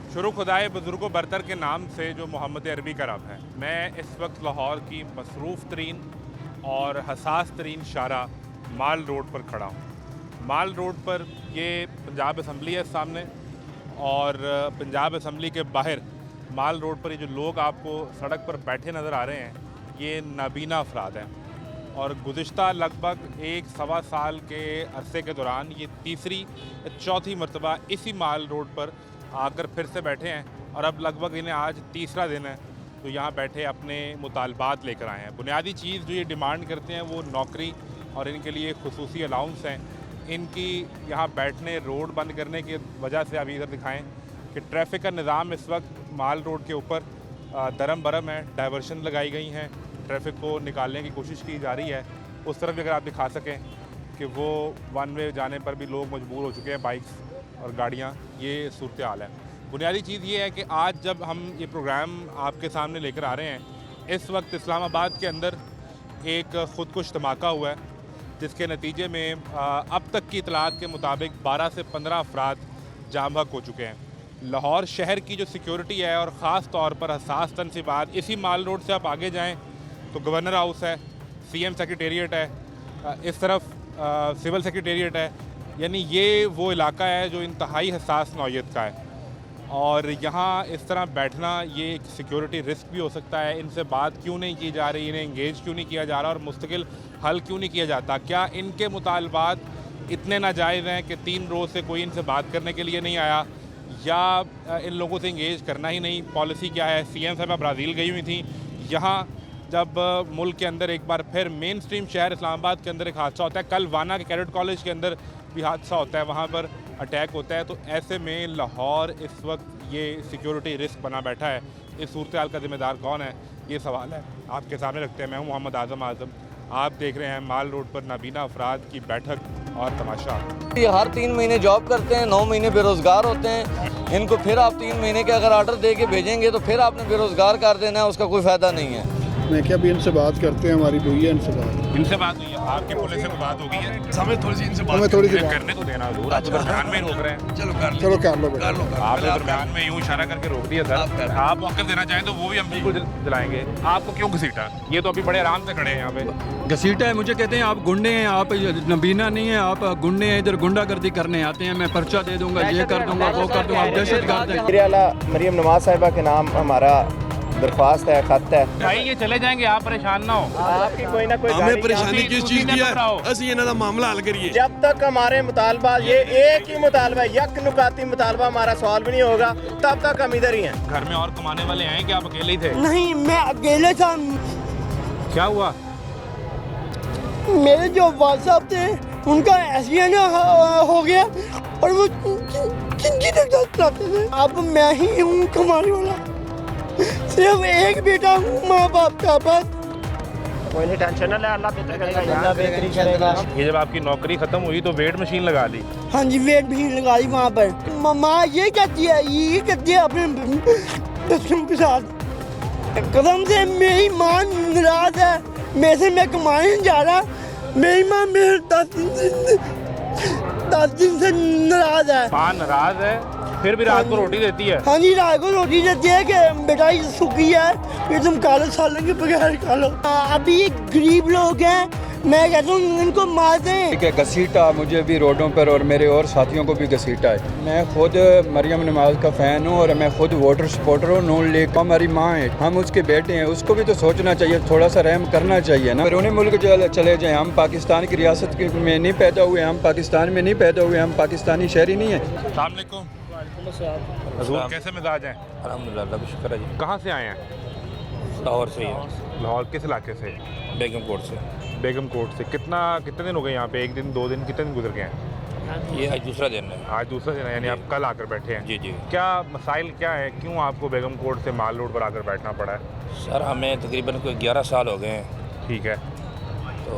शुरू खुदाए बुज़ुर्गो बरतर के नाम से जो मोहम्मद अरबी का रब है। मैं इस वक्त लाहौर की मसरूफ़ तरीन और हसास तरीन शारा माल रोड पर खड़ा हूँ। माल रोड पर ये पंजाब असम्बली है सामने, और पंजाब असम्बली के बाहर माल रोड पर ये जो लोग आपको सड़क पर बैठे नज़र आ रहे हैं, ये नाबीना अफराद हैं। और गुज़िश्ता लगभग एक सवा साल के अरसे के दौरान ये तीसरी चौथी मरतबा इसी माल रोड पर आकर फिर से बैठे हैं, और अब लगभग इन्हें आज तीसरा दिन है तो यहाँ बैठे अपने मुतालबात लेकर आए हैं। बुनियादी चीज़ जो ये डिमांड करते हैं वो नौकरी, और इनके लिए खुसूसी अलाउंस हैं। इनकी यहाँ बैठने रोड बंद करने की वजह से अभी इधर दिखाएं कि ट्रैफिक का निज़ाम इस वक्त माल रोड के ऊपर दरम बरम है। डाइवर्शन लगाई गई हैं, ट्रैफिक को निकालने की कोशिश की जा रही है। उस तरफ भी अगर आप दिखा सकें कि वो वन वे जाने पर भी लोग मजबूर हो चुके हैं, बाइक्स और गाड़ियाँ, ये सूरत हाल है। बुनियादी चीज़ ये है कि आज जब हम ये प्रोग्राम आपके सामने लेकर आ रहे हैं, इस वक्त इस्लामाबाद के अंदर एक ख़ुदकुश धमाका हुआ है, जिसके नतीजे में अब तक की इतलात के मुताबिक 12 से 15 अफराद जाँ बहक हो चुके हैं। लाहौर शहर की जो सिक्योरिटी है, और ख़ास तौर पर हसास तनसीबात, इसी माल रोड से आप आगे जाएँ तो गवर्नर हाउस है, CM सेक्रेटेरिएट है, इस तरफ सिविल सेक्रेटेरिएट है। यानी ये वो इलाका है जो इंतहाई हसास नौइयत का है, और यहाँ इस तरह बैठना ये एक सिक्योरिटी रिस्क भी हो सकता है। इनसे बात क्यों नहीं की जा रही, इन्हें इंगेज क्यों नहीं किया जा रहा, और मुस्तकिल हल क्यों नहीं किया जाता? क्या इनके मुतालबात इतने नाजायज़ हैं कि 3 रोज़ से कोई इनसे बात करने के लिए नहीं आया, या इन लोगों से इंगेज करना ही नहीं? पॉलिसी क्या है? CM साहबा ब्राज़ील गई हुई थी। यहाँ जब मुल्क के अंदर एक बार फिर मेन स्ट्रीम शहर इस्लामाबाद के अंदर एक हादसा होता है, कल वाना के कैडेट कॉलेज के अंदर भी हादसा होता है, वहाँ पर अटैक होता है। तो ऐसे में लाहौर इस वक्त ये सिक्योरिटी रिस्क बना बैठा है। इस सूरत हाल का ज़िम्मेदार कौन है, ये सवाल है, आपके सामने रखते हैं। मैं हूँ मोहम्मद आज़म। आप देख रहे हैं माल रोड पर नाबीना अफराद की बैठक और तमाशा। ये हर 3 महीने जॉब करते हैं, 9 महीने बेरोज़गार होते हैं। इनको फिर आप 3 महीने के अगर ऑर्डर दे के भेजेंगे तो फिर आपने बेरोज़गार कर देना है, उसका कोई फ़ायदा नहीं है। मैं क्या अभी इनसे बात करते हैं, हमारी हुई है इनसे बात हुई है, आपके पुलिस से बात हो गई है? हमें थोड़ी सी इनसे बात हमें थोड़ी सी बात करने तो देना दूर, आप दरमियान में रोक रहे हैं। चलो कर चलो कर लो बेटा। आपने दरमियान में यूँ इशारा करके रोक दिया सर। आप मौका देना चाहें तो वो भी हम बिल्कुल दिलाएंगे। आपको क्यों घसीटा? ये तो अभी बड़े आराम से खड़े हैं यहाँ पे। घसीटा है, मुझे कहते हैं आप गुंडे हैं, आप नबीना नहीं है, आप गुंडे हैं, इधर गुंडागर्दी करने आते हैं, मैं पर्चा दे दूंगा, ये कर दूंगा, वो कर दूंगा, आप दहशतगर्द हैं। मेरे आला मरियम नवाज साहिबा के नाम हमारा दरख्वास्त है, खत है। भाई ये चले जाएंगे, आप परेशान ना हो। आपकी कोई ना कोई हमें गाड़ी परेशानी किस चीज की है? असं इन्हों का मामला हल करिए। जब तक हमारे मुतालबा ये एक ही मुतालबा, यक नुकाती मुतालबा हमारा सॉल्व भी नहीं होगा, तब तक हम इधर ही हैं। घर में और कमाने वाले हैं कि आप अकेले ही थे? नहीं, मैं अकेले था। क्या हुआ? मेरे जो वाल साहब थे उनका एक्सीडेंट हो गया, और वो जिंदगी तक चलाते थे। अब मैं ही हूँ कमाने वाला, सिर्फ एक बेटा हूँ माँ बाप का। बस कोई नहीं, टेंशन ना ले, अल्लाह बेहतरी करेगा। ये जब आपकी नौकरी खत्म हुई तो वेट मशीन लगा ली? हाँ जी, वेट भी लगाई वहाँ पर। माँ ये कहती है, ये कहती है अपने बच्चों के साथ। कदम से मेरी माँ नाराज है, मेरे से मैं कमाने नहीं जा रहा। मेरी माँ मेरे 10 दिन से नाराज है। माँ नाराज है, फिर भी रात को रोटी देती है? हाँ जी, रात को रोटी देती है कि बेटा ये सूखी है, ये तुम खा लो, सालन के बगैर खा लो। अभी ये गरीब लोग हैं, मैं कहता हूँ इनको मार दें। ठीक है, घसीटा मुझे भी रोडों पर और मेरे और साथियों को भी घसीटा है। मैं खुद मरियम नवाज का फ़ैन हूँ, और मैं खुद वोटर सपोर्टर हूँ। नून लीग हमारी माँ है, हम उसके बेटे हैं, उसको भी तो सोचना चाहिए, थोड़ा सा रहम करना चाहिए ना। फिर उन्हीं मुल्क चले जाएँ, हम पाकिस्तान की रियासत में नहीं पैदा हुए, हम पाकिस्तान में नहीं पैदा हुए, हम पाकिस्तानी शहरी नहीं हैं। अस्सलाम वालेकुम। हजूर कैसे मिजाज हैं? अल्हम्दुलिल्लाह, अल्लाह का शुक्र है जी। कहाँ से आए हैं? लाहौर से ही है। लाहौर किस इलाके से? बेगम कोट से। बेगम कोट से। कितने दिन हो गए यहाँ पे? 1 दिन 2 दिन, कितने दिन गुजर गए हैं? ये आज दूसरा दिन है। आज दूसरा दिन है, यानी आप कल आकर बैठे हैं? जी जी। क्या मसाइल क्या है, क्यों आपको बेगम कोट से माल रोड पर आकर बैठना पड़ा है? सर हमें तकरीबन कोई 11 साल हो गए हैं, ठीक है, तो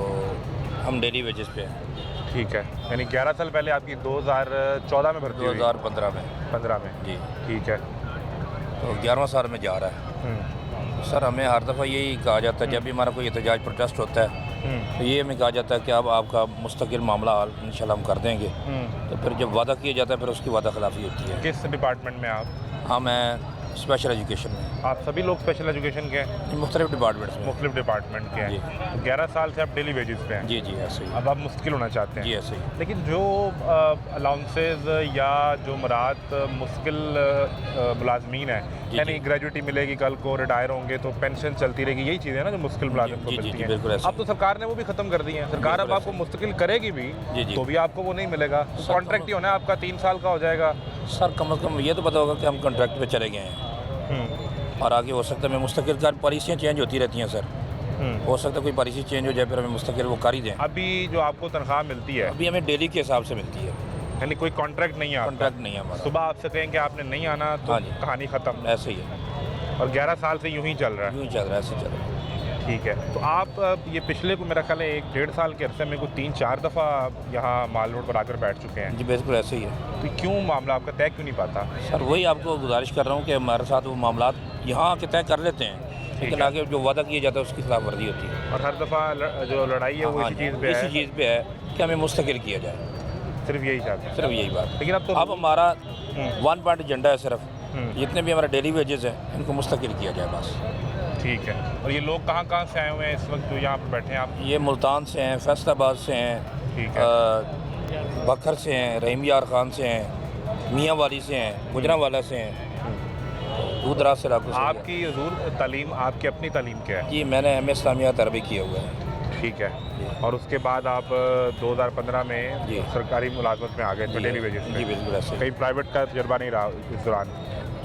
हम डेली वेजेस पे हैं। ठीक है, यानी 11 साल पहले आपकी 2014 में भर्ती हुई? 2015 में। 15 में, जी। ठीक है। तो 11वां साल में जा रहा है। सर हमें हर दफ़ा यही कहा जाता है, जब भी हमारा कोई एहतजाज प्रोटेस्ट होता है तो ये हमें कहा जाता है कि अब आपका मुस्तकिल मामला हल इंशाल्लाह हम कर देंगे। तो फिर जब वादा किया जाता है फिर उसकी वादा खिलाफी होती है। किस डिपार्टमेंट में आप? हाँ, मैं स्पेशल एजुकेशन में। आप सभी लोग स्पेशल एजुकेशन के हैं? मुख्तलिफ डिपार्टमेंट्स में। मुख्तलिफ डिपार्टमेंट के जी। हैं। तो 11 साल से आप डेली वेजेस पे हैं? जी जी, ऐसे ही। अब आप मुश्किल होना चाहते हैं? जी, ऐसे ही। लेकिन जो अलाउंसेज या जो मरात मुश्किल मुलाजमीन है, यानी ग्रेजुएटी मिलेगी, कल को रिटायर होंगे तो पेंशन चलती रहेगी, यही चीज़ें हैं ना जो मुश्किल मुलाजिम को जी, मिलती जी, हैं। बिल्कुल ऐसे। अब तो सरकार ने वो भी ख़त्म कर दी है। सरकार अब आपको मुस्तकिल करेगी भी जी, जी। तो भी आपको वो नहीं मिलेगा। कॉन्ट्रैक्ट ही होना है आपका, 3 साल का हो जाएगा। सर कम से कम ये तो पता होगा कि हम कॉन्ट्रैक्ट पे चले गए हैं और आगे हो सकता है मैं मुस्तकिल कर, पॉलिसियाँ चेंज होती रहती हैं सर। हो सकता है कोई पॉलिसी चेंज हो जाए फिर हमें मुस्तकिल वो कर ही दें। अभी जो आपको तनख्वाह मिलती है अभी हमें डेली के हिसाब से मिलती है, यानी कोई कॉन्ट्रैक्ट नहीं है आपका? कॉन्ट्रैक्ट नहीं है हमारा। सुबह आपसे कहें कि आपने नहीं आना तो हाँ जी। कहानी ख़त्म। ऐसे ही है, और 11 साल से यूं ही चल रहा है? यूँ ही चल रहा है, ऐसे चल रहा है। ठीक है। तो आप ये पिछले को मेरा ख्याल है 1-1.5 साल के अरसे में को 3-4 दफ़ा यहाँ माल रोड पर आकर बैठ चुके हैं। जी बिल्कुल ऐसे ही है। तो क्यों मामला आपका तय क्यों नहीं पाता? सर वही आपको गुजारिश कर रहा हूँ कि हमारे साथ वो मामला यहाँ आके तय कर लेते हैं, लेकिन आगे जो वादा किया जाता है उसकी खिलाफ वर्जी होती है। और हर दफ़ा जो लड़ाई है वो हाँ इसी जी, चीज़ पे इसी है? चीज़ पे है कि हमें मुस्तकिल किया जाए, सिर्फ यही चाहते हैं? सिर्फ यही बात। लेकिन अब तो अब हमारा 1 पॉइंट एजेंडा है सिर्फ, जितने भी हमारे डेली वेजेस हैं इनको मुस्तकिल किया जाए बस। ठीक है। और ये लोग कहाँ से आए हुए हैं इस वक्त जो यहाँ पर बैठे हैं आप? ये मुल्तान से हैं, फैसलाबाद से हैं, ठीक है। बखर से हैं, रहीम यार खान से हैं, मियाँ वाली से हैं, गुजरांवाला से हैं, दूर दराज से इलाकों से हैं। आपकी हजूर तालीम, आपकी अपनी तालीम क्या है? जी मैंने MA इस्लामियात अरबी किया हुआ है। ठीक है। और उसके बाद आप 2015 में जी। सरकारी मुलाजमत में आ गए थे डेली वेजेस जी पे? बिल्कुल ऐसे। कहीं प्राइवेट का तजर्बा नहीं रहा इस दौरान?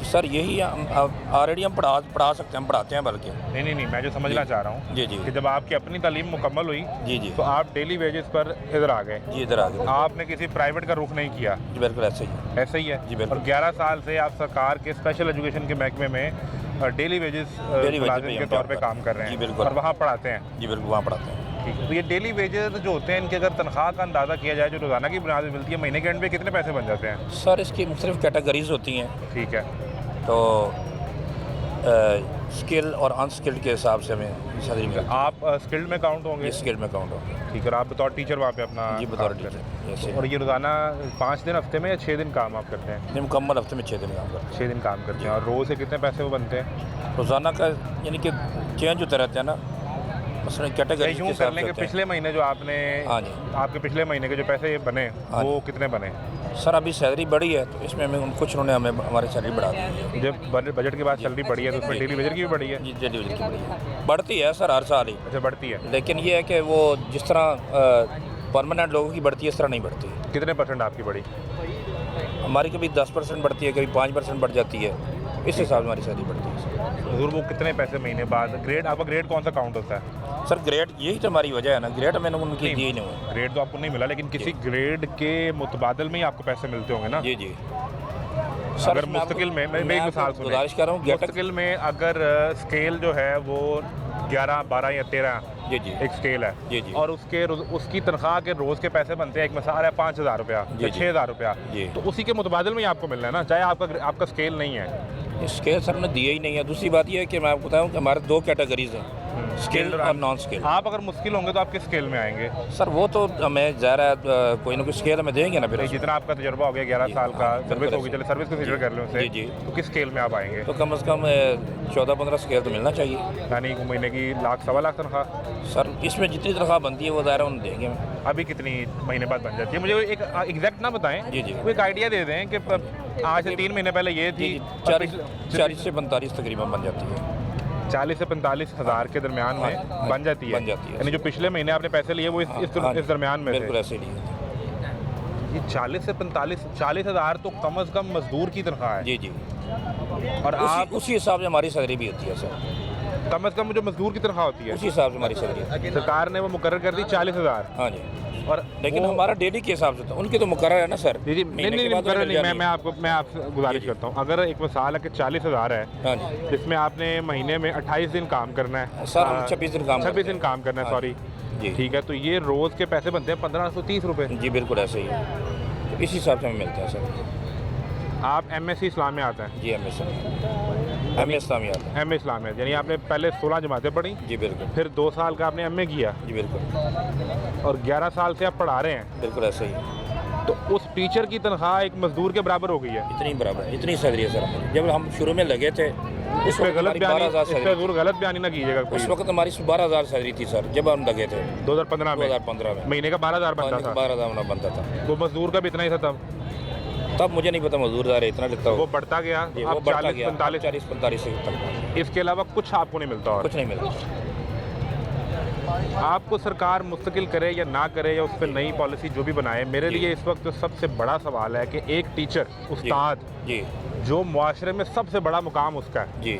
सर यही ऑलरेडी हम पढ़ा सकते हैं, हम पढ़ाते हैं बल्कि। नहीं, मैं जो समझना चाह रहा हूँ जी जी कि जब आपकी अपनी तालीम मुकम्मल हुई जी जी तो आप डेली वेजेस पर इधर आ गए, जी इधर आ गए। आपने किसी प्राइवेट का रुख नहीं किया? जी बिल्कुल ऐसे ही है। ऐसे ही है? जी बिल्कुल। और 11 साल से आप सरकार के स्पेशल एजुकेशन के महकमे में डेली वेजेस मुलाजिम के तौर पे काम कर रहे हैं? जी बिल्कुल। और वहाँ पढ़ाते हैं? जी बिल्कुल, वहाँ पढ़ाते हैं। ठीक है। तो ये डेली वेजेस जो होते हैं इनकी अगर तनख्वाह का अंदाज़ा किया जाए जो रोज़ाना की बुनियाद पर मिलती है, महीने के एंड पे कितने पैसे बन जाते हैं? सर इसकी मुख्तलिफ कैटेगरीज होती हैं, ठीक है। तो स्किल और अनस्किल्ड के हिसाब से हमें सैलरी मिलती है। आप स्किल्ड में काउंट होंगे? स्किल में काउंट होगा। ठीक है। और आप बतौर टीचर वहाँ पे अपना जी बतौर काम करते हैं? टीचर ऐसे। और ये रोज़ाना 5 दिन हफ्ते में या 6 दिन काम आप करते हैं? नहीं, मुकम्मल हफ्ते में 6 दिन काम करते 6 दिन काम करते हैं। और रोज़ से कितने पैसे वो बनते हैं? हैं। रोज़ाना का यानी कि चेंज होते रहते हैं ना, मसलन कैटेगरी के यूँ हिसाब कर से लें कि होते हैं। पिछले महीने जो आपने हाँ जी। आपके पिछले महीने के जो पैसे ये बने हाँ वो कितने बने? सर अभी सैलरी बढ़ी है तो इसमें हमें कुछ उन्होंने हमें हमारी सैलरी बढ़ा दी है। जब बजट के बाद सैलरी बढ़ी है तो उसमें डेली वेजर की भी बढ़ी है? जी डेली वेज की बढ़ी है, बढ़ती है सर हर साल ही। अच्छा, बढ़ती है। लेकिन ये है कि वो जिस तरह परमानेंट लोगों की बढ़ती है इस तरह नहीं बढ़ती। कितने % आपकी बढ़ी? हमारी कभी 10% बढ़ती है, कभी 5% बढ़ जाती है, इस हिसाब से हमारी सैलरी बढ़ती है। हजूर वो कितने पैसे महीने बाद? ग्रेड, आपका ग्रेड कौन सा काउंट होता है? सर ग्रेड यही तो हमारी वजह है ना, ग्रेड मैंने उनकी दिए ही नहीं हुए। ग्रेड तो आपको नहीं मिला, लेकिन किसी ग्रेड के मुतबादल में ही आपको पैसे मिलते होंगे ना? जी जी। अगर मुस्तकिल में, मैं एक मिसाल सुनिए। गुजारिश कर रहा हूँ मुस्तकिल में अगर स्केल जो है वो 11, 12 या 13 जी जी एक स्केल है जी जी। और उसकी तनख्वाह के रोज़ के पैसे बनते हैं, एक मिसाल है 5,000 रुपया या 6,000 रुपया, जी। तो उसी के मुतबादल में ही आपको मिलना है ना, चाहे आपका स्केल नहीं है। स्केल सर ने दिए ही नहीं है। दूसरी बात यह है कि मैं आपको बताऊँ कि हमारे 2 कैटेगरीज हैं, स्किल और नॉन स्किल। आप अगर मुश्किल होंगे तो आप किस स्केल में आएंगे? सर वो तो हमें ज़ाहिर है कोई ना कोई स्केल हमें देंगे ना फिर। जितना आपका तजर्बा हो गया 11 साल का, हाँ, सर्विस होगी, चले सर्विस कंसीडर कर लें उसे, जी, जी। तो किस स्केल में आप आएंगे? तो कम से कम 14-15 स्केल तो मिलना चाहिए। यानी महीने की 1,00,000-1.25 लाख तनख्वाह? सर इसमें जितनी तनख्वाह बनती है वो ज़ाहिर है उन्हें देंगे हमें। अभी कितनी महीने बाद बन जाती है? मुझे एक एग्जैक्ट ना बताएं, जी, जी। वो एक आइडिया दे दें कि आज से 3 महीने पहले ये थी। 40 से 45 तकरीबन बन जाती है। 40 से 45 हज़ार के दरमियान में हाँ, बन जाती है? बन जाती है। यानी जो पिछले महीने आपने पैसे लिए वो इस दरमियान में बिल्कुल थे? ऐसे ही है। ये 40 से 45, 40,000 तो कम से कम मजदूर की तनख्वाह है। जी जी। और आप उसी हिसाब से हमारी सैलरी भी होती है सर, कम से कम जो मजदूर की तनख्वाह होती है उसी हिसाब से हमारी सैलरी होती है। सरकार ने वो मुकर्रर कर दी 40,000। हाँ जी। और लेकिन हमारा डेली के हिसाब से था, उनकी तो मुकर्रर है ना सर। जी, महीने के नहीं, बाद मुकर्रर मिल नहीं, जानी है। मैं आपसे गुजारिश करता हूँ, अगर एक मिसाल है कि 40,000 है, हाँ जी। जिसमें आपने महीने में 28 दिन काम करना है सर हम 26 दिन काम 26 दिन काम करना है, हाँ सॉरी जी। ठीक है, तो ये रोज़ के पैसे बनते हैं 1,530 रुपये। जी बिल्कुल ऐसे ही है, तो इस हिसाब से हमें मिलते हैं सर। आप MSc इस्लामियात हैं? जी एम इस्लामियात है। एम इस्लामियात, यानी आपने पहले 16 जमातें पढ़ी, जी बिल्कुल, फिर 2 साल का आपने MA किया जी बिल्कुल, और 11 साल से आप पढ़ा रहे हैं। बिल्कुल ऐसे ही है। तो उस टीचर की तनख्वाह एक मजदूर के बराबर हो गई है। इतनी बराबर, इतनी सैलरी है सर हमारी। जब हम शुरू में लगे थे इस पे गलत बयानी, 12,000 इस पे सैलरी, जरूर गलत बयानी ना कीजिएगा उस कोई। वक्त हमारी 12,000 सैलरी थी सर जब हम लगे थे 2015 में 2015 में। महीने का 12,000 बनता था। 12,000 बनता था। वो मजदूर का भी इतना ही था तब मुझे नहीं पता मजदूरदार इतना लिखता वो हो। बढ़ता गया, वो अब बढ़ता 40, गया 45। 40-45 से तक। इसके अलावा कुछ आपको नहीं मिलता। और कुछ नहीं मिलता। आपको सरकार मुस्तकिल करे या ना करे या उस पर नई पॉलिसी जो भी बनाए, मेरे लिए इस वक्त सबसे बड़ा सवाल है कि एक टीचर, उस्ताद, जी जो मुआशरे में सबसे बड़ा मुकाम उसका है। जी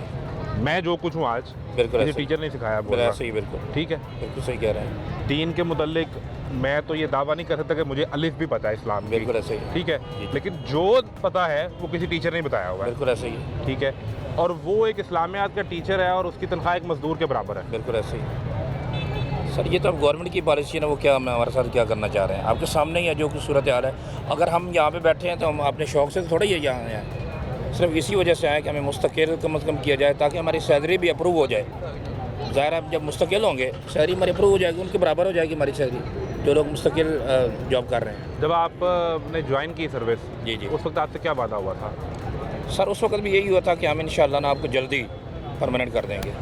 मैं जो कुछ हूँ आज, बिल्कुल किसी ऐसे ही। टीचर नहीं सिखाया बोल बिल्कुल रहा। ऐसे ही, बिल्कुल ठीक है, बिल्कुल सही कह रहे हैं। दीन के मुतल्लिक मैं तो ये दावा नहीं कर सकता कि मुझे अलिफ भी पता है इस्लाम की। बिल्कुल ऐसे ही। ठीक है, जी। लेकिन जो पता है वो किसी टीचर ने बताया होगा। बिल्कुल ऐसे ही, ठीक है, और वो एक इस्लामियात का टीचर है और उसकी तनख्वाह एक मजदूर के बराबर है। बिल्कुल ऐसे ही। सर ये तो अब गवर्नमेंट की पॉलिसी है ना, वो क्या हमारे साथ क्या करना चाह रहे हैं आपके सामने ही है जो कुछ सूरत हाल है। अगर हम यहाँ पे बैठे हैं तो हम अपने शौक़ से तो थोड़ा ही यहाँ आए हैं, सिर्फ इसी वजह से आए कि हमें मुस्तकिल कम से कम किया जाए ताकि हमारी सैलरी भी अप्रूव हो जाए। ज़ाहिर है जब मुस्तकिल होंगे सैलरी हमारी अप्रूव हो जाएगी, उनके बराबर हो जाएगी हमारी सैलरी जो लोग मुस्तकिल जॉब कर रहे हैं। जब आपने ज्वाइन की सर्विस, जी जी, उस वक्त आपसे क्या वादा हुआ था? सर उस वक्त भी यही हुआ था कि हम इंशाल्लाह ना आपको जल्दी परमानेंट कर देंगे।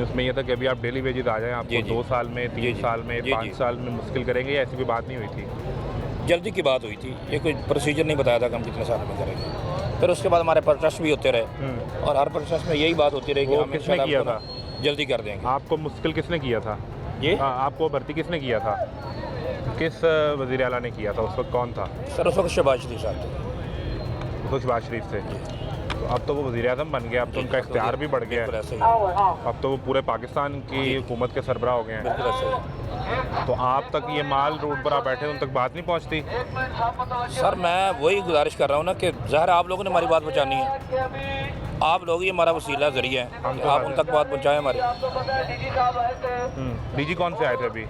उसमें यह था कि अभी आप डेली वेजेस आ जाएं, आपको जी, जी। 2 साल में, 3 साल में, जी, 5 जी। साल में मुश्किल करेंगे, ऐसी भी बात नहीं हुई थी। जल्दी की बात हुई थी, ये कोई प्रोसीजर नहीं बताया था कि हम कितने साल में करेंगे। फिर उसके बाद हमारे प्रोटेस्ट भी होते रहे और हर प्रोटेस्ट में यही बात होती रही कि वो हम किसने इंशाल्लाह किया आपको ना जल्दी कर देंगे। आपको मुश्किल किसने किया था? ये आपको भर्ती किसने किया था? किस वज़ीर आला ने किया था? उस वक्त कौन था? सर उस वक्त शहबाज शरीफ साहब थे। उस वक्त शहबाज शरीफ थे। तो अब तो वो वज़ीर आज़म बन गया, अब तो उनका इख्तियार भी बढ़ गया बिल्कुल है। ऐसे ही, अब तो वो पूरे पाकिस्तान की हुकूमत के सरबरा हो गए हैं। बिल्कुल ऐसे ही। तो आप तक ये माल रोड पर आप बैठे, उन तक बात नहीं पहुंचती? सर मैं वही गुजारिश कर रहा हूँ ना कि ज़ाहिर आप लोगों ने हमारी बात पहुँचानी है, आप लोग ही हमारा वसीला ज़रिया है, तो आप उन तक बात पहुँचाएँ हमारी। डीजी कौन से आए थे अभी?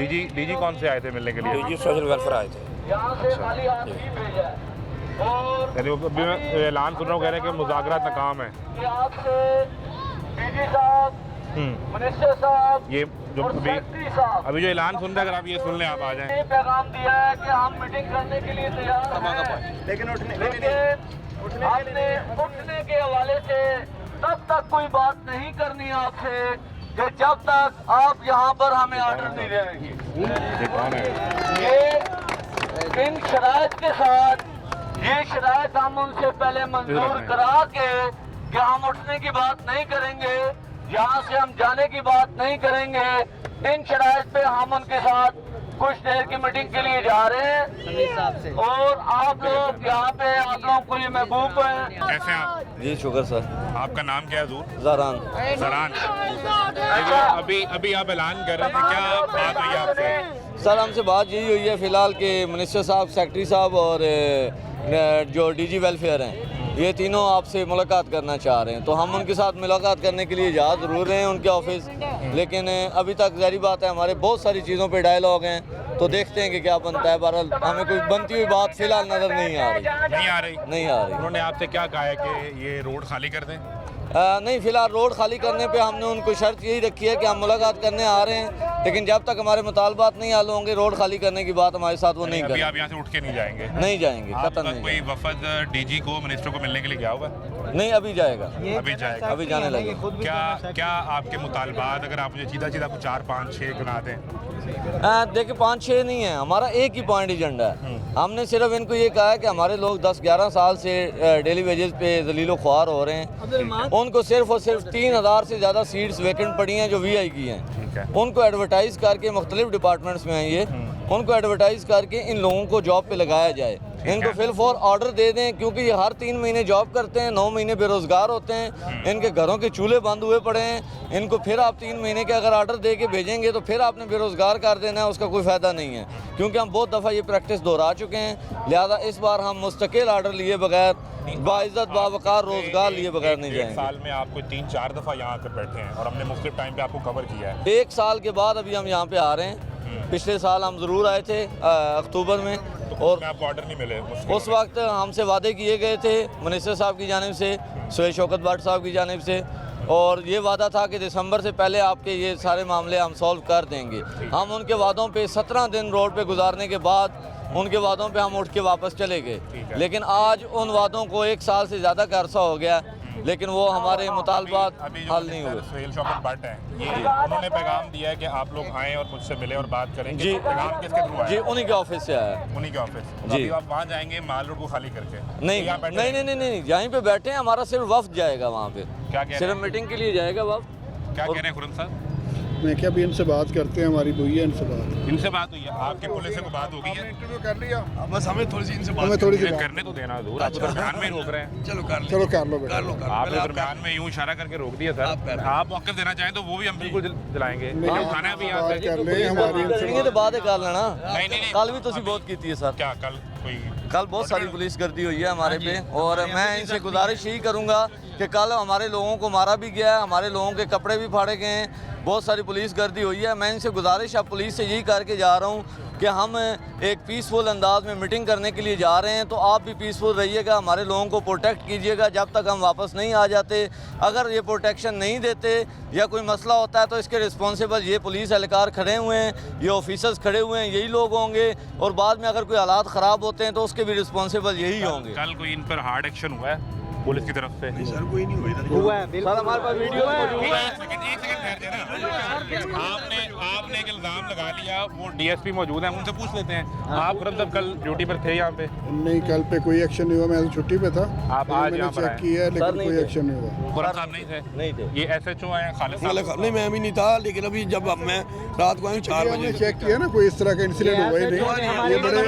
जी डीजी कौन से आए थे मिलने के लिए? जी सोशल वेलफेयर आए थे। यानी अभी मैं ऐलान सुन रहा हूँ, कह रहे हैं कि मुज़ाकरात नाकाम है। ये जो अभी जो ऐलान सुन रहे हैं, अगर आप ये सुन लें, आप आ जाएं। पैगाम दिया है कि हम मीटिंग करने के लिए तैयार हैं, लेकिन आपने उठने के हवाले से तब तक कोई बात नहीं करनी आपसे कि जब तक आप यहाँ पर हमें ऑर्डर नहीं देंगे। ये कौन है? ये इन शराइत के साथ, ये शराइत हम उनसे पहले मंजूर करा के कि हम उठने की बात नहीं करेंगे, यहाँ से हम जाने की बात नहीं करेंगे। इन शराइत पे हम उनके साथ कुछ देर की मीटिंग के लिए जा रहे हैं और आप लोग यहाँ पे, आप लोगों को ये महबूब है। कैसे हैं आप? जी शुक्र सर। आपका नाम क्या है हजूर? ज़रान। जरान। अभी आप ऐलान कर रहे थे, क्या बात हुई आपसे? सर हमसे बात यही हुई है फ़िलहाल कि मिनिस्टर साहब, सेक्रेटरी साहब और जो डीजी वेलफेयर हैं, ये तीनों आपसे मुलाकात करना चाह रहे हैं। तो हम उनके साथ मुलाकात करने के लिए जा ज़रूर रहे हैं उनके ऑफिस, लेकिन अभी तक ज़ाहिर बात है हमारे बहुत सारी चीज़ों पे डायलॉग हैं, तो देखते हैं कि क्या बनता है। बहरहाल हमें कोई बनती हुई बात फ़िलहाल नज़र नहीं आ रही। नहीं आ रही। नहीं। उन्होंने आपसे क्या कहा है कि ये रोड खाली कर दें? नहीं, फ़िलहाल रोड खाली करने पे हमने उनको शर्त यही रखी है कि हम मुलाकात करने आ रहे हैं, लेकिन जब तक हमारे मुतालबात नहीं हल होंगे रोड खाली करने की बात हमारे साथ वो नहीं अभी करेंगे। आप यहाँ से उठ के नहीं जाएंगे? नहीं जाएंगे, आप कतई तक नहीं कोई जाएंगे। वफद डीजी को, मिनिस्टर को मिलने के लिए गया हुआ है? नहीं, अभी जाएगा, अभी जाएगा। अभी जाने लगे। क्या आपके मुतालबात, अगर आप मुझे सीधा सीधा कुछ 4, 5, 6 गिना दें? देखिए 5-6 नहीं है, हमारा एक ही पॉइंट एजेंडा है। हमने सिर्फ इनको ये कहा है कि हमारे लोग 10-11 साल से डेली वेजेस पे जलीलो ख्वार हो रहे हैं, उनको सिर्फ और सिर्फ 3,000 से ज़्यादा सीट्स वैकेंट पड़ी हैं जो VI की हैं, उनको एडवर्टाइज़ करके मुख्तलिफ डिपार्टमेंट्स में हैं ये, उनको एडवर्टाइज़ करके इन लोगों को जॉब पे लगाया जाए, इनको फिल फॉर ऑर्डर दे दें, क्योंकि ये हर 3 महीने जॉब करते हैं, 9 महीने बेरोज़गार होते हैं, इनके घरों के चूल्हे बंद हुए पड़े हैं। इनको फिर आप 3 महीने के अगर ऑर्डर दे के भेजेंगे तो फिर आपने बेरोज़गार कर देना है, उसका कोई फ़ायदा नहीं है, क्योंकि हम बहुत दफ़ा ये प्रैक्टिस दोहरा चुके हैं। लिहाजा इस बार हम मुस्तकिल ऑर्डर लिए बगैर, बाइज़्ज़त बावकार रोज़गार लिए बगैर नहीं जाएंगे। साल में आप कोई 3-4 दफ़ा यहाँ आकर बैठे हैं और हमने मुख्तलिफ टाइम पे आपको कवर किया है। 1 साल के बाद अभी हम यहाँ पे आ रहे हैं। पिछले साल हम ज़रूर आए थे अक्टूबर में। तो और आपको ऑर्डर नहीं मिले उस वक्त हमसे वादे किए गए थे मिनिस्टर साहब की जानिब से, सुहेल शौकत भट्ट साहब की जानिब से, और ये वादा था कि दिसंबर से पहले आपके ये सारे मामले हम सॉल्व कर देंगे। हम उनके वादों पे 17 दिन रोड पे गुजारने के बाद उनके वादों पे हम उठ के वापस चले गए, लेकिन आज उन वादों को 1 साल से ज़्यादा का अरसा हो गया, लेकिन वो हमारे मुतालबात हल नहीं हुए। सुहेल शौकत भट्ट हैं, ये उन्होंने पैगाम दिया है कि आप लोग आएँ और मुझसे मिले और बात करें। जी, पैगाम किसके थ्रू आया? जी, उन्हीं के ऑफिस से आया है। उन्हीं के ऑफिस। जी। अभी आप वहाँ जाएंगे माल रोड को खाली करके? नहीं नहीं, यहीं पे बैठे हैं, हमारा सिर्फ वफ्द जाएगा वहाँ पे, क्या कह रहे सिर्फ हैं? मीटिंग के लिए जाएगा वफ्द। क्या कह रहे हैं खुरम साहब? मैं क्या भी इनसे बात करते हैं, हमारी भैया इनसे बात। इनसे बात हुई है? आपके पुलिस से कोई बात हो गई है? इंटरव्यू कर लिया, बस हमें थोड़ी सी इनसे हमें बात थोड़ी सी ये करने तो देना दूर, आप तो दरमियान में ही रोक रहे हैं। चलो कर चलो कर लो बेटा। आपने दरमियान में यूं इशारा करके रोक दिया सर। आप मौका देना चाहें तो वो भी हम बिल्कुल दिलाएंगे। नहीं, उठाना है अभी यहाँ बात से। कर ले, हमारी इनसे करेंगे तो बात कर लेना। नहीं। कल भी तुसी बहुत की है सर, क्या कल कोई कल बहुत सारी पुलिस गर्दी हुई है हमारे पे, और मैं इनसे गुजारिश यही करूंगा कि कल हमारे लोगों को मारा भी गया है, हमारे लोगों के कपड़े भी फाड़े गए हैं, बहुत सारी पुलिस गर्दी हुई है। मैं इनसे गुजारिश अब पुलिस से यही करके जा रहा हूँ कि हम एक पीसफुल अंदाज में मीटिंग करने के लिए जा रहे हैं, तो आप भी पीसफुल रहिएगा, हमारे लोगों को प्रोटेक्ट कीजिएगा जब तक हम वापस नहीं आ जाते। अगर ये प्रोटेक्शन नहीं देते या कोई मसला होता है तो इसके रिस्पॉन्सिबल ये पुलिस एहलकार खड़े हुए हैं, ये ऑफिसर्स खड़े हुए हैं, यही लोग होंगे, और बाद में अगर कोई हालात ख़राब होते हैं तो उसके भी रिस्पॉन्सिबल यही होंगे। कल कोई इन पर हार्ड एक्शन हुआ है पुलिस की तरफ से? सर कोई नहीं हुआ हुआ है सर, हमारे पास वीडियो मौजूद है। एक सेकंड ठहर जाए ना। आपने एक इल्ज़ाम लगा लिया, वो डीएसपी मौजूद हैं, उनसे पूछ लेते हैं। आप खुरम साहब कल ड्यूटी पर थे यहाँ पे? नहीं, कल पे कोई एक्शन नहीं हुआ, मैं तो छुट्टी पे था। आप आज मैंने यहाँ पर चेक आए? किया है, सर, लेकिन नहीं कोई थे। एक्शन नहीं हुआ। खुरम साहब नहीं थे? नहीं थे। ये एसएचओ हैं खालिद साहब? नहीं मैं भी नहीं था, लेकिन अभी जब मैं रात को आया 4 ये हमने बजे चेक किया ना, कोई इस तरह का इंसिडेंट हुआ ही नहीं। ये बड़े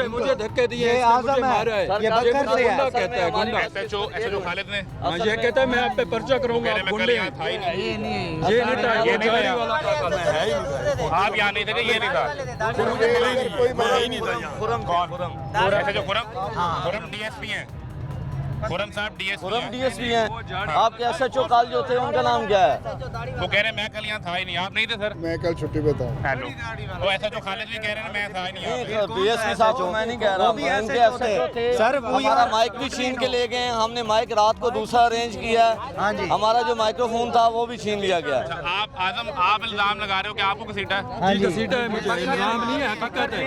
मुझे धक्के दिए, मुझे मारा है, ये बकर से है। कहता है गुंडा। एसएचओ खालिद ने ये कहता है मैं आप पे पर्चा करूंगा, आप गुंडे हैं। था ही नहीं। ये नहीं था, ये नहीं जारी था। वाला काम है ही नहीं। आप यहाँ नहीं थे कि ये नहीं था? कोई मैं ही नहीं था यहाँ। कौन? एसएचओ खुरम डीएसपी हैं? खुरम साहब डीएसपी खुरम हैं? डीएसपी हैं। आपके एसएचओ काल जो थे उनका नाम क्या है? वो कह रहे हैं मैं कल यहाँ था ही नहीं। आप नहीं थे सर? मैं कल छुट्टी पे था। हेलो, वो एसएचओ खालिद भी कह रहे हैं मैं था ही नहीं यहाँ पे। डीएसपी साहब को मैं नहीं कह रहा हूँ, इनके एसएचओ थे सर। हमारा माइक भी छीन के ले गए, हमने माइक रात को दूसरा अरेंज किया है, हमारा जो माइक्रोफोन था वो भी छीन लिया गया। आप आजम, आप इल्जाम लगा रहे हो कि आपको घसीटा है? जी घसीटा है मुझे, इल्जाम नहीं है, हकीकत है।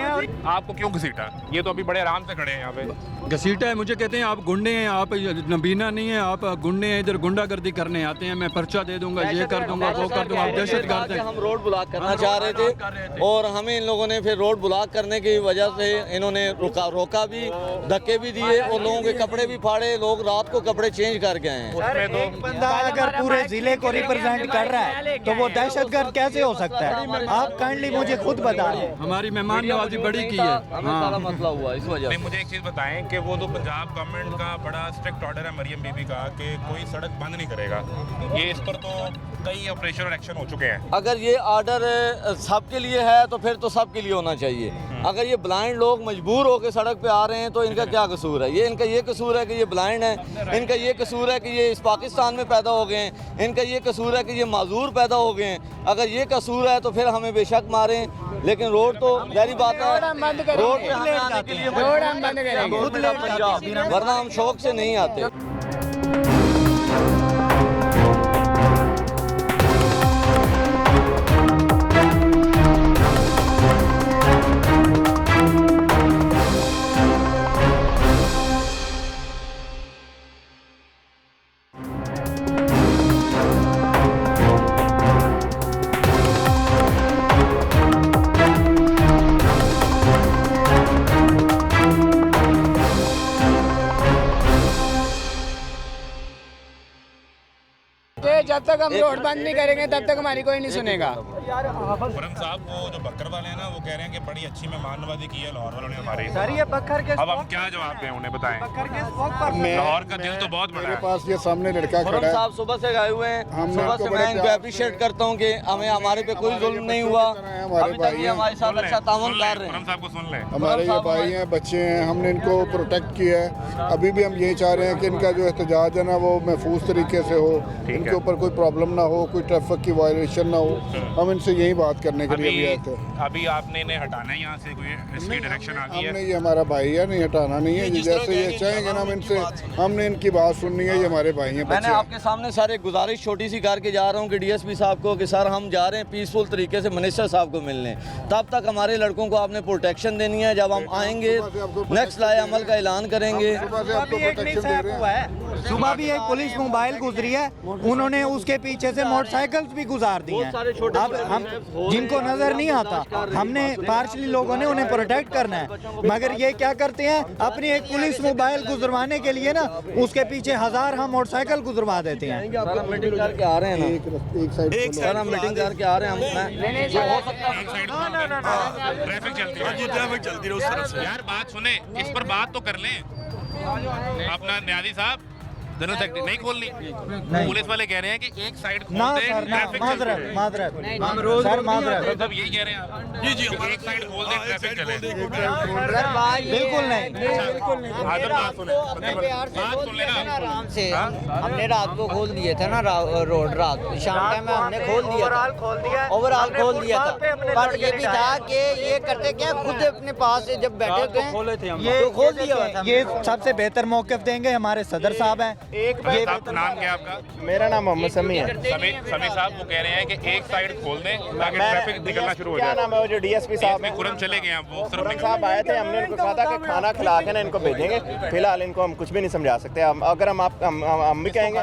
आपको क्यों घसीटा? ये तो अभी बड़े आराम से खड़े हैं यहाँ पे। घसीटा है, मुझे कहते हैं आप गुंडे हैं, आप नबीना नहीं है, आप गुंडे हैं, इधर गुंडागर्दी करने आते हैं, मैं पर्चा दे दूंगा, ये कर दूंगा, वो कर दूंगा, आप दहशतगर्द हैं। हम रोड ब्लॉक करना चाह रहे थे, और हमें इन लोगों ने फिर रोड ब्लॉक करने की वजह से इन्होंने रोका भी, धक्के भी दिए, और लोगों के कपड़े भी फाड़े। लोग रात को कपड़े चेंज करके आए हैं। एक बंदा अगर पूरे जिले को रिप्रेजेंट कर रहा है तो वो दहशतगर्द कैसे हो सकता है? आप काइंडली मुझे खुद बताएं। हमारी मेहमान नवाजी बड़ी की है। हमें सारा मसला हुआ इस वजह से। मुझे एक चीज़ बताएं कि वो तो पंजाब गवर्नमेंट का बड़ा स्ट्रिक्ट ऑर्डर है मरियम बीबी का कि कोई सड़क बंद नहीं करेगा, ये इस पर तो कई ऑपरेशन और एक्शन हो चुके हैं। अगर ये ऑर्डर सबके लिए है तो फिर तो सबके लिए होना चाहिए। अगर ये ब्लाइंड लोग मजबूर होकर सड़क पे आ रहे हैं तो इनका क्या कसूर है? ये इनका ये कसूर है कि ये ब्लाइंड है, इनका ये कसूर है कि ये इस पाकिस्तान में पैदा हो गए हैं, इनका ये कसूर है कि ये माजूर पैदा हो गए हैं। अगर ये कसूर है तो फिर हमें बेशक मारें, लेकिन रोड तो जारी बात है, रोड पे हमें आने के लिए पंजाब, वरना हम शौक से नहीं आते। जब तक हम रोड बंद नहीं करेंगे तब तक हमारी कोई नहीं सुनेगा। खुरम साहब वो जो बकर वाले हैं ना, वो कह रहे हैं कि बड़ी अच्छी मेहमान नवाजी की है लाहौर वालों ने हमारी। सर ये बकर के अब हम क्या जवाब दें उन्हें, बताएं। लाहौर का दिल तो बहुत बड़ा मेरे है। पास ये सामने लड़का खुरम खड़ा है। साहब सुबह से गए हुए हैं, हमने सुबह आपको से बड़े मैं इनको प्यार अप्रिशिएट करता हूँ कि हमें हमारे पे कोई जुल्म नहीं हुआ, अभी तक ये हमारे साथ अच्छा ताउन कर रहे खुरम हैं। साहब को सुन लें। हमारे ये भाई हैं, बच्चे हैं, हमने इनको प्रोटेक्ट किया है। अभी भी हम यही चाह रहे हैं कि इनका जो एहतजाज है ना वो महफूज तरीके से हो, इनके ऊपर कोई प्रॉब्लम ना हो, कोई ट्रैफिक की वायलेशन ना हो। हम इनसे यही बात करने के लिए भी आए थे। अभी आपने इन्हें हटाना है यहाँ से, कोई इसकी डायरेक्शन आ गई हमने, है? ये हमारा भाई है, नहीं हटाना नहीं है। जैसे ये चाहेंगे ना, हम इनसे, हमने इनकी बात सुननी है। ये हमारे भाई हैं, मैंने बच्चे हैं। आपके सामने सर एक गुजारिश छोटी सी करके जा रहा हूँ कि डीएसपी साहब को कि सर हम जा रहे हैं पीसफुल तरीके से मिनिस्टर साहब को मिलने, तब तक हमारे लड़कों को आपने प्रोटेक्शन देनी है। जब हम आएंगे नेक्स्ट लाए अमल का ऐलान करेंगे। सुबह से आपको प्रोटेक्शन दे रहे हैं। सुबह भी एक पुलिस मोबाइल गुजरी है, उन्होंने उसके पीछे से मोटरसाइकिल्स भी गुजार दी हैं। अब हम जिनको नजर नहीं आता, हमने पार्शली लोगों ने उन्हें प्रोटेक्ट करना है, मगर ये क्या करते हैं, अपनी एक पुलिस मोबाइल गुजरवाने के लिए ना उसके पीछे 1000 हम मोटरसाइकिल गुजरवा देते हैं। सर हम मीटिंग करके आ रहे हैं ना, एक साइड सर हम मीटिंग करके आ रहे हैं। ट्रैफिक चलती है जी, ट्रैफिक चलती रहे उस तरफ से। यार, बात सुने, इस पर बात तो कर लें। अपना न्यायाधीश साहब, जनरल सेक्रेटरी नहीं खोलनी, पुलिस वाले कह रहे हैं कि एक साइड खोल ना दें, सर, ना, ट्रैफिक माजरत चलती है। माजरत सर, माजरत मतलब यही कह रहे हैं आप? जी जी, एक साइड खोल दें, ट्रैफिक चले। बिल्कुल नहीं। आदर बात सुने, बात सुन लेना आराम से हमने रात को खोल दिए थे ना, रोड रात शाम टाइम में हमने खोल दिया था, ओवरऑल खोल दिया था। पर ये भी था कि ये करते क्या, खुद अपने पास से जब बैठे थे ये खोल दिया हुआ था। ये सबसे बेहतर मौक़िफ़ देंगे हमारे सदर साहब हैं। साहब, नाम क्या है आपका? मेरा नाम मोहम्मद समी है। समी साहब, वो कह रहे हैं कि एक साइड खोल दें ताकि ट्रैफिक निकलना शुरू हो क्या जाए। नाम है वो जो डीएसपी साहब इसमें खुरम चले गए हैं, वो सिर्फ खुरम साहब आए थे, हमने उनको कहा था कि खाना खिला के ना इनको भेजेंगे। फिलहाल इनको हम कुछ भी नहीं समझा सकते। अगर हम भी कहेंगे,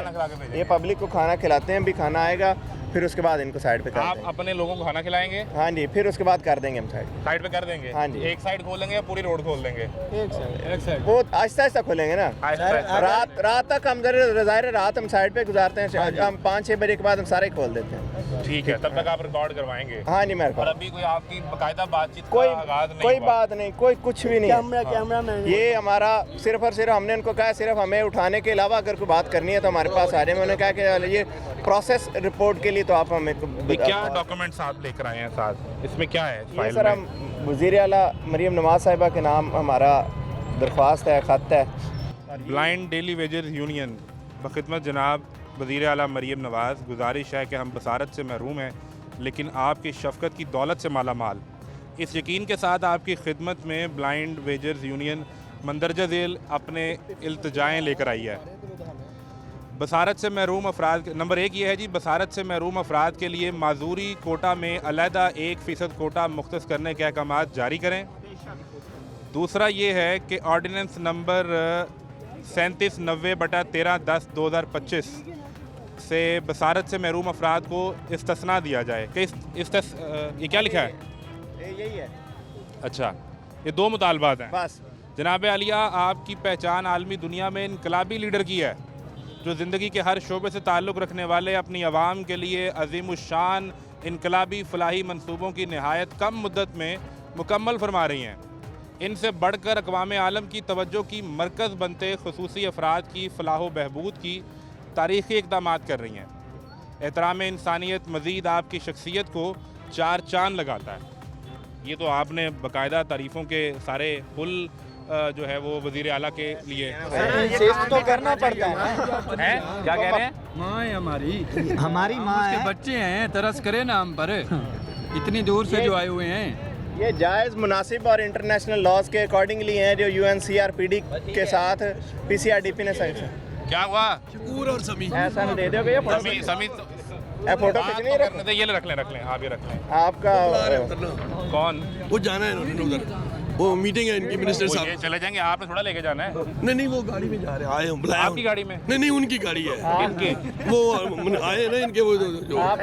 ये पब्लिक को खाना खिलाते हैं, भी खाना आएगा, फिर उसके बाद इनको साइड पे कर आप देंगे। अपने लोगों को खाना खिलाएंगे, हाँ जी, फिर उसके बाद कर देंगे हम साइड पे कर देंगे। हाँ जी। एक साइड खोलेंगे या पूरी रोड खोल देंगे? वो आहिस्ता आहिस्ता खोलेंगे ना। रात तक हम ज़ाहिर रात हम साइड पे गुजारते हैं, हम 5-6 बजे के बाद हम सारे खोल देते हैं। ठीक है, तब तक आप रिकॉर्ड करवाएंगे? हाँ जी, मेरे को और अभी कोई आपकी बाकायदा बातचीत कोई का आगाज नहीं कोई हुआ? बात नहीं, कोई कुछ भी नहीं। कैमरा मैन ये हमारा सिर्फ और सिर्फ हमने उनको कहा, सिर्फ हमें उठाने के अलावा अगर कोई बात करनी है तो हमारे पास आ रहे हैं। उन्होंने कहा कि ये प्रोसेस रिपोर्ट के लिए तो आप हमें ये क्या डॉक्यूमेंट्स आप लेकर आए हैं साथ? इसमें क्या है ये फाइल सर, में? हम वज़ीर आला मरीम नवाज साहिबा के नाम हमारा दरख्वास्त है, ख़त है। ब्लाइंड डेली वेजर्स यूनियन बखिदमत जनाब वज़ीर आला मरीम नवाज़, गुजारिश है कि हम बसारत से महरूम हैं लेकिन आपकी शफ़क़त की दौलत से माला माल। इस यकीन के साथ आपकी खिदमत में ब्लाइंड वेजर्स यूनियन मंदरजा झेल अपने इल्तिजाएँ लेकर आई है। बसारत से महरूम अफराद, नंबर 1 ये है जी, बसारत से महरूम अफराद के लिए माजूरी कोटा में अलहदा 1% कोटा मुख्तस करने के अहकाम जारी करें। दूसरा ये है कि ऑर्डिनेंस नंबर 3790/13/10/2025 से बसारत से महरूम अफराद को इस्तिस्ना दिया जाए कि ये क्या लिखा है? यही है। अच्छा, ये 2 मुतालबात हैं। बस जनाब आलिया, आपकी पहचान आलमी दुनिया में इनकलाबी लीडर की है जो ज़िंदगी के हर शोबे से ताल्लुक़ रखने वाले अपनी आवाम के लिए अज़ीमुश्शान इनकलाबी फ़लाही मंसूबों की नहायत कम मुद्दत में मुकम्मल फरमा रही हैं। इनसे बढ़कर अक़वाम आलम की तवज्जो की मरकज़ बनते खुसूसी अफराद की फ़लाह बहबूद की तारीख़ी इक़दामात कर रही हैं। एहतराम इंसानियत मज़ीद आपकी शख्सियत को 4 चाँद लगाता है। ये तो आपने बाकायदा तारीफ़ों के सारे पुल जो है वो वज़ीर आला के लिए तो करना पड़ता है। क्या कह रहे हैं? माँ है हमारी माँ है। बच्चे हैं, तरस करे ना हम पर, इतनी दूर से जो आए हुए हैं। ये जायज़, मुनासिब और इंटरनेशनल लॉज के अकॉर्डिंगली हैं जो UNCRPD के साथ PCRDP ने क्या हुआ? शकूर और समी ऐसा दे दोगे ये फोटो? समी फोटो खींचनी है? ये रख लें आप ये रख लें। आपका कौन? वो जाना है इन्होंने उधर, वो मीटिंग है इनकी मिनिस्टर वो ये साहब। चले जाएंगे, आपने थोड़ा लेके जाना है। नहीं, वो गाड़ी में जा रहे हैं, आए हम बुलाया। आपकी गाड़ी में? नहीं, उनकी गाड़ी है। इनके वो आए ना इनके, वो जो आप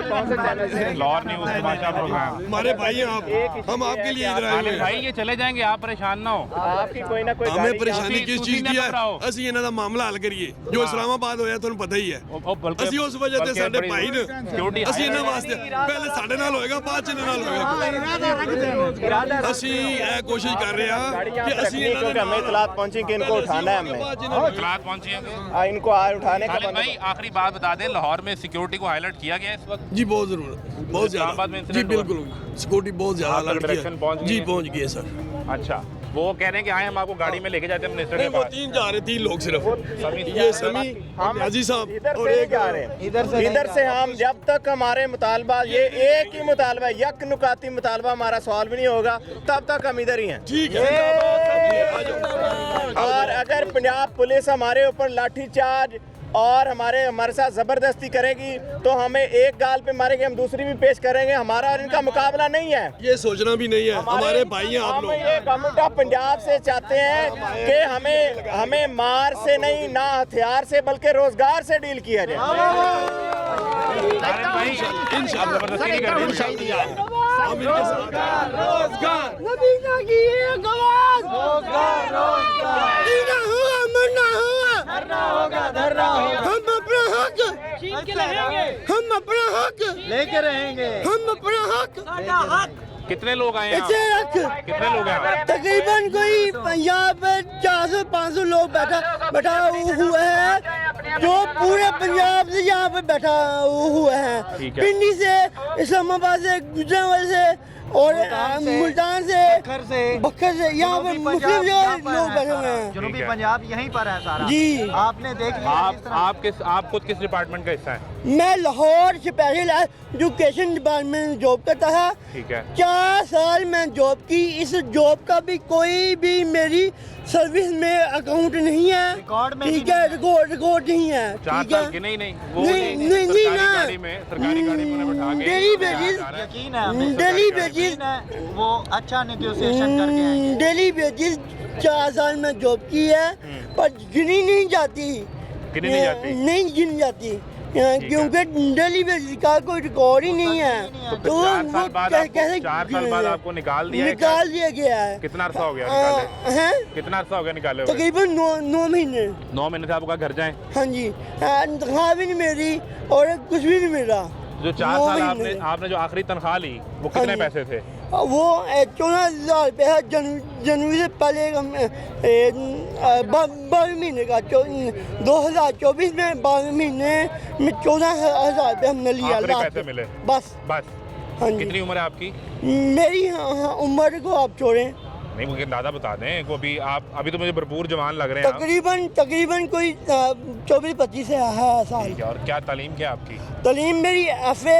कौन से चैनल से? लाहौर न्यूज़ तमाशा प्रोग्राम। हमारे भाई हैं आप, हम आपके लिए इधर आए हुए हैं। भाई ये चले जाएंगे, आप परेशान ना हो। आपकी कोई ना कोई हमें गाड़ी परेशानी किस ਤੁਸੀਂ चीज़ की ਨਾ है? ਘਬਰਾਓ। ਅਸੀਂ ਇਹਨਾਂ ਦਾ ਮਾਮਲਾ ਹੱਲ ਕਰੀਏ ਜੋ ਇਸਲਾਮਾਬਾਦ ਹੋਇਆ ਤੁਹਾਨੂੰ ਪਤਾ ਹੀ ਹੈ। ਅਸੀਂ ਉਸ ਵਜ੍ਹਾ ਤੇ ਸਾਡੇ ਭਾਈ ਨੇ, ਅਸੀਂ ਇਹਨਾਂ ਵਾਸਤੇ ਪਹਿਲੇ ਸਾਡੇ ਨਾਲ ਹੋਏਗਾ, ਬਾਅਦ ਚ ਇਹਨਾਂ ਨਾਲ ਹੋਏਗਾ। ਅਸੀਂ ਇਹ ਕੋਸ਼ਿਸ਼ कर रहे हैं कि ਅਸੀਂ क्योंकि हमें इतलात पहुंची कि इनको उठाना है हमने, इतलात पहुंची है। इनको उठाने का खालिद भाई, आखिरी बात बता दें, लाहौर में सिक्योरिटी को हाईलाइट किया गया है इस वक्त? जी बहुत जरूर, बहुत इस्लामाबाद में ज़्यादा जी, इंसिडेंट बिल्कुल सिक्योरिटी बहुत ज़्यादा आप लोग अलर्ट डायरेक्शन पहुंच किया गए जी, हैं? पहुंच गए सर। अच्छा, वो कह रहे हैं कि आए हम आपको गाड़ी में लेके जाते हैं मिनिस्टर के वो पास। 3 जा रहे, 3 लोग सिर्फ, ये समी हाजी साहब इधर और से एक जा रहे हैं, इधर से हम जब तक हमारे मुतालबा ये एक ही मुतालबा है, यक नुकाती मुतालबा हमारा सॉल्व नहीं होगा तब तक हम इधर ही हैं। ठीक है। और अगर पंजाब पुलिस हमारे ऊपर लाठीचार्ज और हमारे साथ ज़बरदस्ती करेगी तो हमें एक गाल पे मारेंगे, हम दूसरी भी पेश करेंगे। हमारा और इनका मुकाबला नहीं है, ये सोचना भी नहीं है, हमारे भाई हैं आप हम लोग। ये गवर्नमेंट ऑफ पंजाब से चाहते हैं कि हमें मार से नहीं, ना हथियार से, बल्कि रोजगार से डील किया जाए। जबरदस्ती नहीं करनी। हम इनके साथ रोजगार नबीना की एक आवाज, रोजगार रोजगार, जीना हुआ मरना हुआ, धरना होगा धरना होगा, हम अपना हक छीन के रहेंगे, हम अपना हक लेके रहेंगे, हम अपना हक कितने लोग आए हैं ऐसे यहाँ? रख। कितने लोग हैं? तकरीबन कोई यहाँ पे 400-500 लोग बैठा हुए हैं जो पूरे पंजाब से यहाँ पे बैठा हुए हैं, ठीक है। पिंडी से, इस्लामाबाद से, गुजरात से और मुल्तान से, बखर से, यहाँ पे मुस्लिम लोग बैठे हुए हैं। जनूबी ठीक है। पंजाब यहीं पर है सारा। जी। आपने देख लिया किस तरह। आप खुद किस डिपार्टमेंट का हिस्सा है? मैं लाहौर स्पेशल एजुकेशन डिपार्टमेंट में जॉब करता था। ठीक है। 4 साल मैं जॉब की, इस जॉब का भी कोई भी मेरी सर्विस में अकाउंट नहीं है, रिकॉर्ड में ठीक भी है, रिकॉर्ड नहीं है, 4 ठीक है। साल की नहीं वो नहीं सरकारी ना, गाड़ी में बिठा के डेली बेसिस, यकीन है हमें, डेली बेसिस, यकीन है वो अच्छा नेगोशिएशन करके आएंगे। डेली बेसिस 4 साल में जॉब की है, पर गिनी नहीं जाती, नहीं गिनी जाती, क्योंकि डेली बेसिस का कोई रिकॉर्ड ही नहीं है। तो वो कैसे 4 साल बाद आपको निकाल दिया गया है। कितना अर्सा हो गया निकाले? हैं? कितना अर्सा हो गया निकाले हुए? तकरीबन 9 महीने। 9 महीने से आपका घर जाए? हाँ जी, तनख्वाह भी नहीं मिली और कुछ भी नहीं मिला। जो 4 साल आपने जो आखिरी तनख्वाह ली वो कितने पैसे थे? वो 14,000 रुपये है, जनवरी से पहले 12 महीने का, 2024 में 12 महीने में 14,000 रुपये हमने लिया। आखिरी पैसे मिले बस। हाँ जी। कितनी उम्र है आपकी? मेरी उम्र को आप छोड़ें, नहीं मुझे अंदाजा बता दें को भी। आप अभी तो मुझे भरपूर जवान लग रहे हैं। तकरीबन कोई 24-25 है साल। और क्या तालीम क्या आपकी? तालीम मेरी FA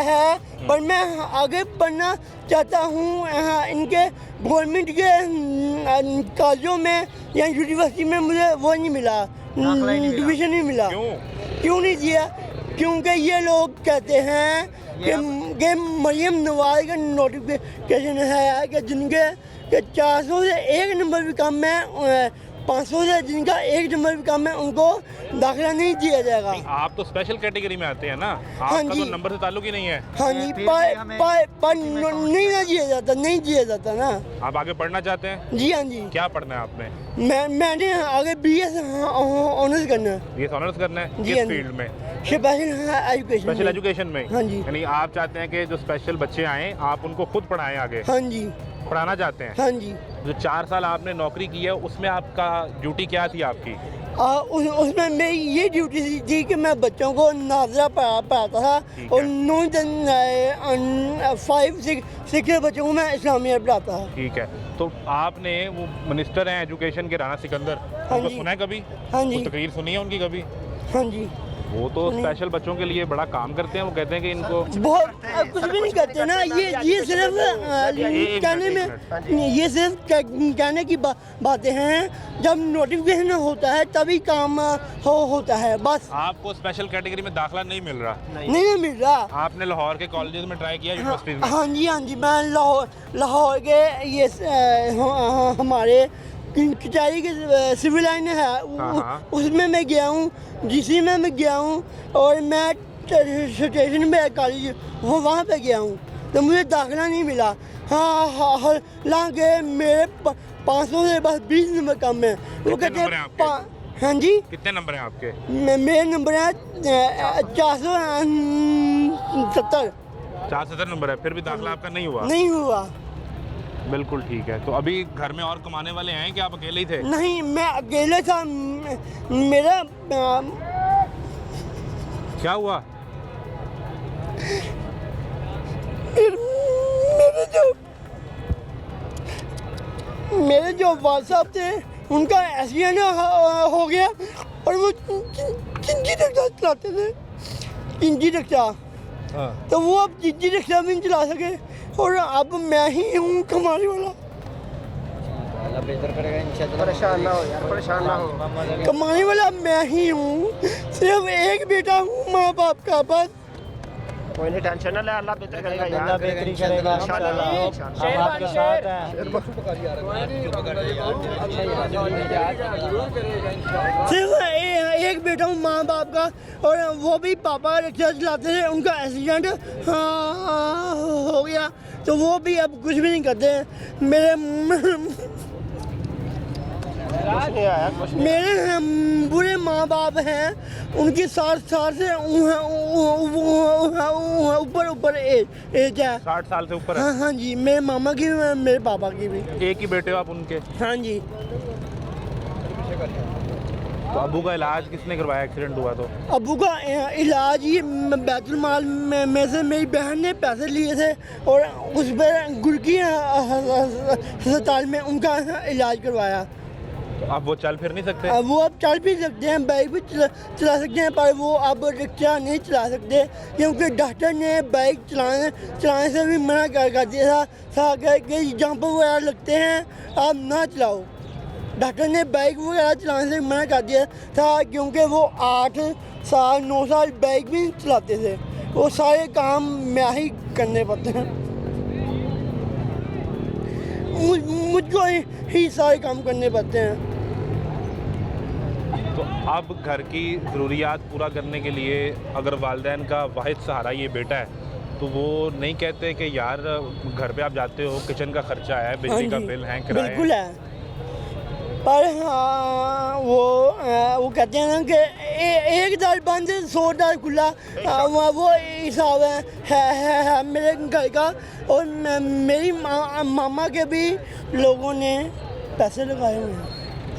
है, पर मैं आगे पढ़ना चाहता हूँ इनके गवर्नमेंट के कॉलेजों में या यूनिवर्सिटी में। मुझे वो नहीं मिला, डिवीज़न नहीं मिला। क्यों नहीं दिया? क्योंकि ये लोग कहते हैं कि मरियम नवाज का नोटिफिकेशन है कि जिनके 400 से 1 नंबर भी कम है, 500 से जिनका 1 नंबर भी कम है, उनको दाखिला नहीं दिया जाएगा। आप तो स्पेशल कैटेगरी में आते हैं ना, आपका तो नंबर से ताल्लुक ही नहीं है। हाँ जी, पर नहीं दिया जाता ना। आप आगे पढ़ना चाहते हैं? जी हाँ जी। क्या पढ़ना है आपने? मैंने आगे BS ऑनर्स करना है। BS ऑनर्स करना है? जी किस हाँ जी। फील्ड में? स्पेशल एजुकेशन में। हाँ जी। यानी आप चाहते हैं कि जो स्पेशल बच्चे आए आप उनको खुद पढ़ाएं आगे? हाँ जी। पढ़ाना चाहते हैं? हाँ जी। जो 4 साल आपने नौकरी की है उसमें आपका ड्यूटी क्या थी आपकी? उसमें मेरी ये ड्यूटी थी कि मैं बच्चों को नाज़रा पढ़ाता था और 5-6 बच्चों को मैं इस्लामिया पढ़ाता था। ठीक है। तो आपने वो मिनिस्टर हैं एजुकेशन के राना सिकंदर, उनको सुना है कभी? हाँ जी। तकरीर सुनी है उनकी कभी? हाँ जी। वो तो स्पेशल बच्चों के लिए बड़ा काम करते हैं। वो कहते हैं कि इनको बहुत कुछ भी नहीं करते ना, ये सिर्फ कहने में, ये सिर्फ कहने की बातें हैं। जब नोटिफिकेशन होता है तभी काम होता है, बस। आपको स्पेशल कैटेगरी में दाखिला नहीं मिल रहा? नहीं मिल रहा। आपने लाहौर के कॉलेजेस में ट्राई किया, यूनिवर्सिटीज में? हाँ जी, मैं लाहौर के ये हमारे कचहरी के सिविल लाइन है, उसमें मैं गया हूँ, GC में मैं गया हूँ, और मैं स्टेशन में कॉलेज वहाँ पे गया हूँ, तो मुझे दाखिला नहीं मिला। हाँ, हालांकि मेरे 500 से बस 20 नंबर कम है। वो कहते हैं हाँ जी। कितने नंबर हैं आपके? मेरे नंबर है 470। 470 नंबर है, फिर भी दाखिला आपका नहीं हुआ? नहीं हुआ। बिल्कुल ठीक है। तो अभी घर में और कमाने वाले हैं कि आप अकेले ही थे? नहीं, मैं अकेले था। मेरा क्या हुआ? मेरे जो वाल साहब थे उनका एक्सीडेंट हो गया और वो चिंजी रिक्शा चलाते थे, चिंजी रिक्शा। तो वो अब चिंजी रिक्शा भी नहीं चला सके और अब मैं ही हूँ कमाने वाला। परेशान ना हो यार, परेशान ना हो। कमाने वाला मैं ही हूँ, सिर्फ एक बेटा हूँ माँ बाप का बस। कोई नहीं, टेंशन ना ले, अल्लाह बेहतर करेगा यार। अल्लाह बेहतरी करेगा इंशाल्लाह, हम आपके साथ हैं। सिर्फ एक बेटा हूँ माँ बाप का और वो भी पापा रिक्शा चलाते थे, उनका एक्सीडेंट हो गया तो वो भी अब कुछ भी नहीं करते हैं। मेरे बुरे माँ बाप हैं, उनकी 60 साल से ऊपर एज है। 60 साल से ऊपर है? हाँ हाँ जी, मेरे मामा की भी मेरे पापा की भी। एक ही बेटे हो आप उनके? हाँ जी। तो अबू का इलाज किसने करवाया, एक्सीडेंट हुआ तो? अबू का इलाज ही बैतुल माल में से मेरी बहन ने पैसे लिए थे और उस पर गुरकी अस्पताल में उनका इलाज करवाया। तो अब वो चल फिर नहीं सकते? अब वो अब चल भी सकते हैं, बाइक भी चला सकते हैं, पर वो अब रिक्शा नहीं चला सकते क्योंकि डॉक्टर ने बाइक चलाने से भी मना कर दिया था कि जंप वगैरह लगते हैं आप ना चलाओ। डॉक्टर ने बाइक वगैरह चलाने से मना कर दिया था क्योंकि वो 8 साल 9 साल बाइक भी चलाते थे, वो सारे काम मैं ही करने पड़ते हैं, मुझको ही सारे काम करने पड़ते हैं। तो अब घर की ज़रूरियात पूरा करने के लिए अगर वालिदैन का वाहिद सहारा ये बेटा है तो वो नहीं कहते कि यार घर पे आप जाते हो, किचन का खर्चा है, बिजली का बिल है, किराया बिल्कुल है, पर हाँ वो कहते हैं ना कि एक दर बंद 100 दर खुला, वो हिसाब है मेरे घर का। और मेरी मामा के भी लोगों ने पैसे लगाए हुए हैं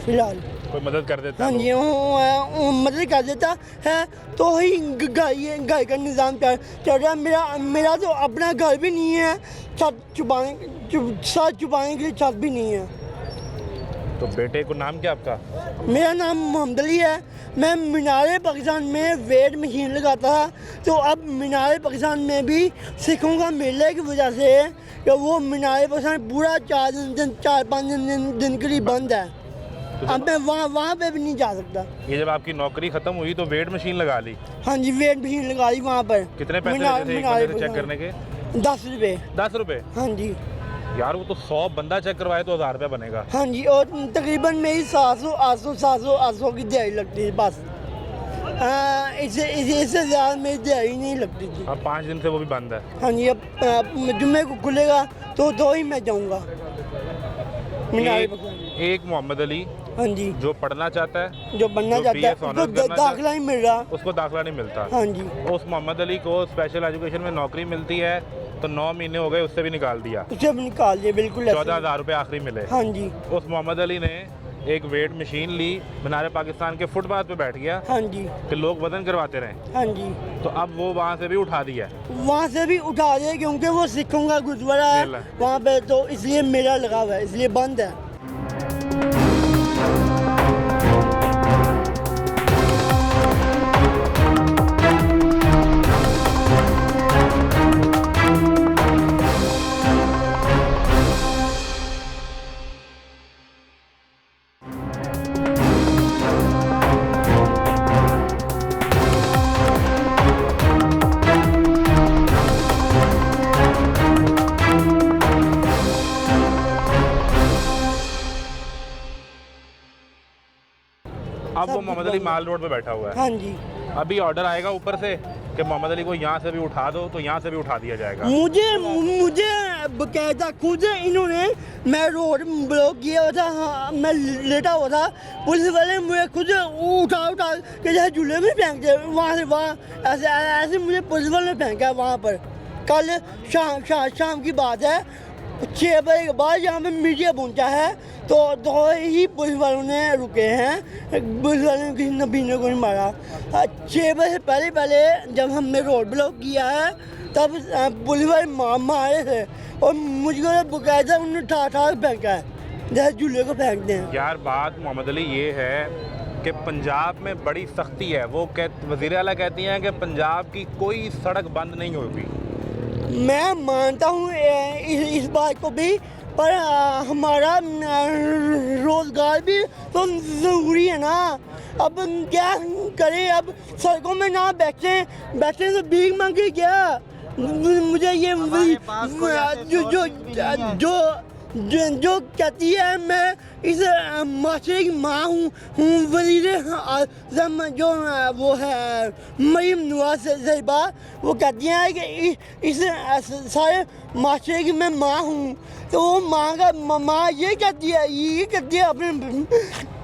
फिलहाल। कोई मदद कर देता हाँ जी, वो मदद कर देता है तो ही घर का निज़ाम चल रहा। मेरा तो अपना घर भी नहीं है, छत छुपाने के लिए छत भी नहीं है। तो बेटे को नाम क्या आपका? मेरा नाम मोहम्मद अली है। मैं मीनार पाकिस्तान में वेट मशीन लगाता था, तो अब मीनार पाकिस्तान में भी सिखों का मेले की वजह से कि वो मीनार पाकिस्तान पूरा 4-5 दिन के लिए बंद है। अब मैं वहाँ पे भी नहीं जा सकता। ये जब आपकी नौकरी खत्म हुई तो वेट मशीन लगा ली? हाँ जी, वेट मशीन लगा ली वहाँ पर। कितने पैसे लेते थे एक बंदे से चेक करने के? 10 रुपये। 10 रुपये? हाँ जी। यार वो तो 100 बंदा चेक करवाए तो 1000 रुपये बनेगा। हाँ जी, और तकरीबन मेरी 700 की दिहाड़ी लगती है बस। इससे ज़्यादा मेरी दिहाड़ी नहीं लगती थी। अब 5 दिन से वो भी बंद है? हाँ जी, अब जुम्मे को खुलेगा तो ही मैं जाऊँगा। एक मोहम्मद अली, हाँ जी, जो पढ़ना चाहता है, जो बनना चाहता है उसको दाखिला नहीं मिल रहा, उसको दाखिला नहीं मिलता। हाँ जी। उस मोहम्मद अली को स्पेशल एजुकेशन में नौकरी मिलती है तो 9 महीने हो गए, उससे भी निकाल दिया। उससे भी निकाल दिया, बिल्कुल। 14,000 रुपये आखिरी मिले। हाँ जी। उस मोहम्मद अली ने एक वेट मशीन ली, मीनार पाकिस्तान के फुटपाथ पे बैठ गया। हाँ जी। कि लोग वजन करवाते रहे। हाँ जी। तो अब वो वहाँ से भी उठा दिया? वहाँ से भी उठा दिया क्योंकि वो सिखों का गुरुद्वारा है वहाँ पे, तो इसलिए मेला लगा हुआ है, इसलिए बंद है। अब वो मोहम्मद अली माल रोड पे बैठा हुआ है। हाँ जी। अभी ऑर्डर आएगा ऊपर से कि मोहम्मद अली को यहाँ से भी उठा दो, तो यहाँ से भी उठा दिया जाएगा। मुझे बकायदा खुद इन्होंने, मैं रोड ब्लॉक किया हुआ था, हाँ, मैं लेटा हुआ था, पुलिस वाले मुझे खुद उठा के जैसे झूले में फेंक दे, वहाँ से वहाँ ऐसे मुझे पुलिस वाले ने फेंका वहाँ पर। कल शाम की बात है, 6 बजे के बाद यहाँ पे मीडिया पहुँचा है तो ही पुलिस वालों ने रुके हैं, पुलिस वालों ने किसी नबीने को नहीं मारा। 6 बजे से पहले जब हमने रोड ब्लॉक किया है तब पुलिस वाले मारे थे और मुझको बकायदा उन्होंने ठा फेंका है। जैसे झूले को फेंकते हैं। यार बात मोहम्मद अली ये है कि पंजाब में बड़ी सख्ती है। वो वज़ीर आला कहती हैं कि पंजाब की कोई सड़क बंद नहीं होगी। मैं मानता हूँ इस बात को भी, पर हमारा रोज़गार भी तो ज़रूरी है ना। अब क्या करें, अब सड़कों में ना बैठे तो भीख मांगे क्या। मुझे ये जो कहती है मैं इस माशरे की माँ हूँ वज़ीर आज़म जो वो है मरीम नवाज साहिबा, वो कहती हैं कि इस सारे माशरे की मैं माँ हूँ। तो वो माँ ये कहती है अपने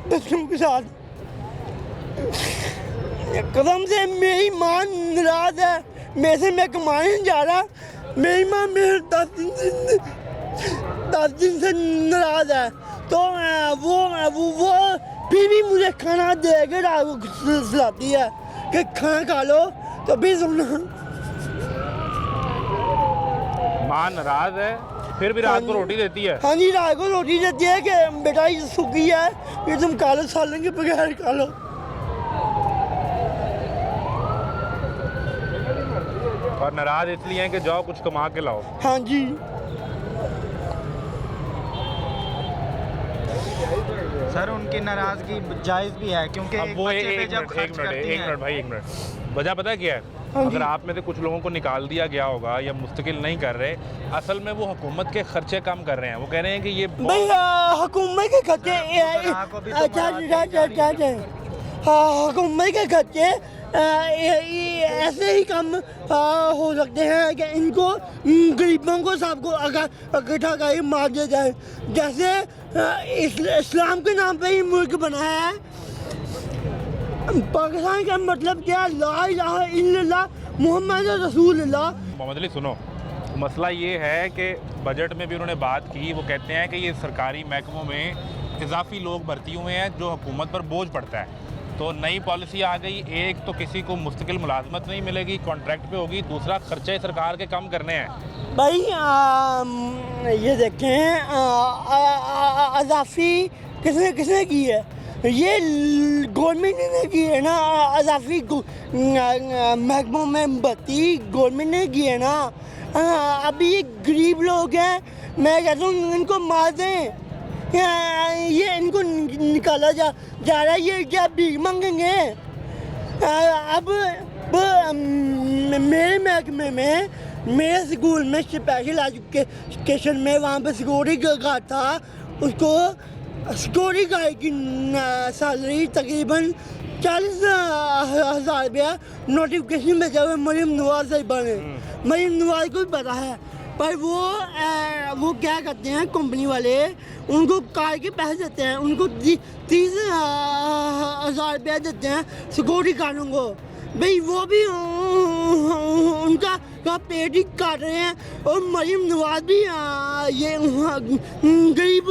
बच्चों के साथ। कदम से मेरी माँ नाराज़ है, मेरे से मैं कमाने नहीं जा रहा। मेरी माँ मेरे 10 दिन से नाराज़ है, तो वो फिर भी मुझे खाना दे के रात को खिलाती है कि खाना खा लो। तो भी सुनना, माँ नाराज़ है फिर भी रात को रोटी देती है। हाँ जी, रात को रोटी देती है कि बेटा ये सूखी है, ये तुम खा लो, सालन के बगैर खा लो। और नाराज़ इसलिए हैं कि जाओ कुछ कमा के लाओ। हाँ जी। सर उनकी नाराज़गी जायज़ भी है, क्योंकि अब वो एक मिनट भाई, एक मिनट। वजह पता है क्या है? अगर आप में से कुछ लोगों को निकाल दिया गया होगा या मुस्तकिल नहीं कर रहे, असल में वो हुकूमत के खर्चे कम कर रहे हैं। वो कह रहे हैं कि ये भाई हुकूमत के खर्चे हुकूमत के खर्चे ऐसे ही कम हो सकते हैं कि इनको गरीबों को सबको इकट्ठा कर मार दिया जाए। जैसे इस्लाम के नाम पे ही मुल्क बना है पाकिस्तान का। मतलब क्या, ला इलाहा इल्लल्लाह मुहम्मद रसूलुल्लाह। मोहम्मद अली सुनो, मसला ये है कि बजट में भी उन्होंने बात की। वो कहते हैं कि ये सरकारी महकमों में इजाफी लोग भर्ती हुए हैं जो हुकूमत पर बोझ पड़ता है। तो नई पॉलिसी आ गई, एक तो किसी को मुस्तकिल मुलाजमत नहीं मिलेगी, कॉन्ट्रैक्ट पे होगी, दूसरा खर्चे सरकार के कम करने हैं। भाई ये देखें, अजाफी किसने की है? ये गवर्नमेंट ने की है ना। अजाफी महकमों में भर्ती गवर्नमेंट ने की है ना। अभी ये गरीब लोग हैं, मैं कहता हूँ इनको मार दें। ये इनको निकाला जा रहा है, ये क्या भीख मांगेंगे? अब मेरे महकमे में, मेरे स्कूल में स्पेशल एजुकेशन में वहाँ पे सिक्योरिटी गार्ड था। उसको सिक्योरिटी गार्ड की सैलरी तकरीबन 40,000 रुपया नोटिफिकेशन भेजा हुआ मरीम नवाज साहिबा ने। मरीम नवाज को भी पता है, पर वो क्या करते हैं कंपनी वाले, उनको कार के पैसे देते हैं, उनको 30,000 रुपया देते हैं सिक्योरिटी गार्डों को। भाई वो भी उनका पेट ही काट रहे हैं, और मरीम नवाज भी ये गरीब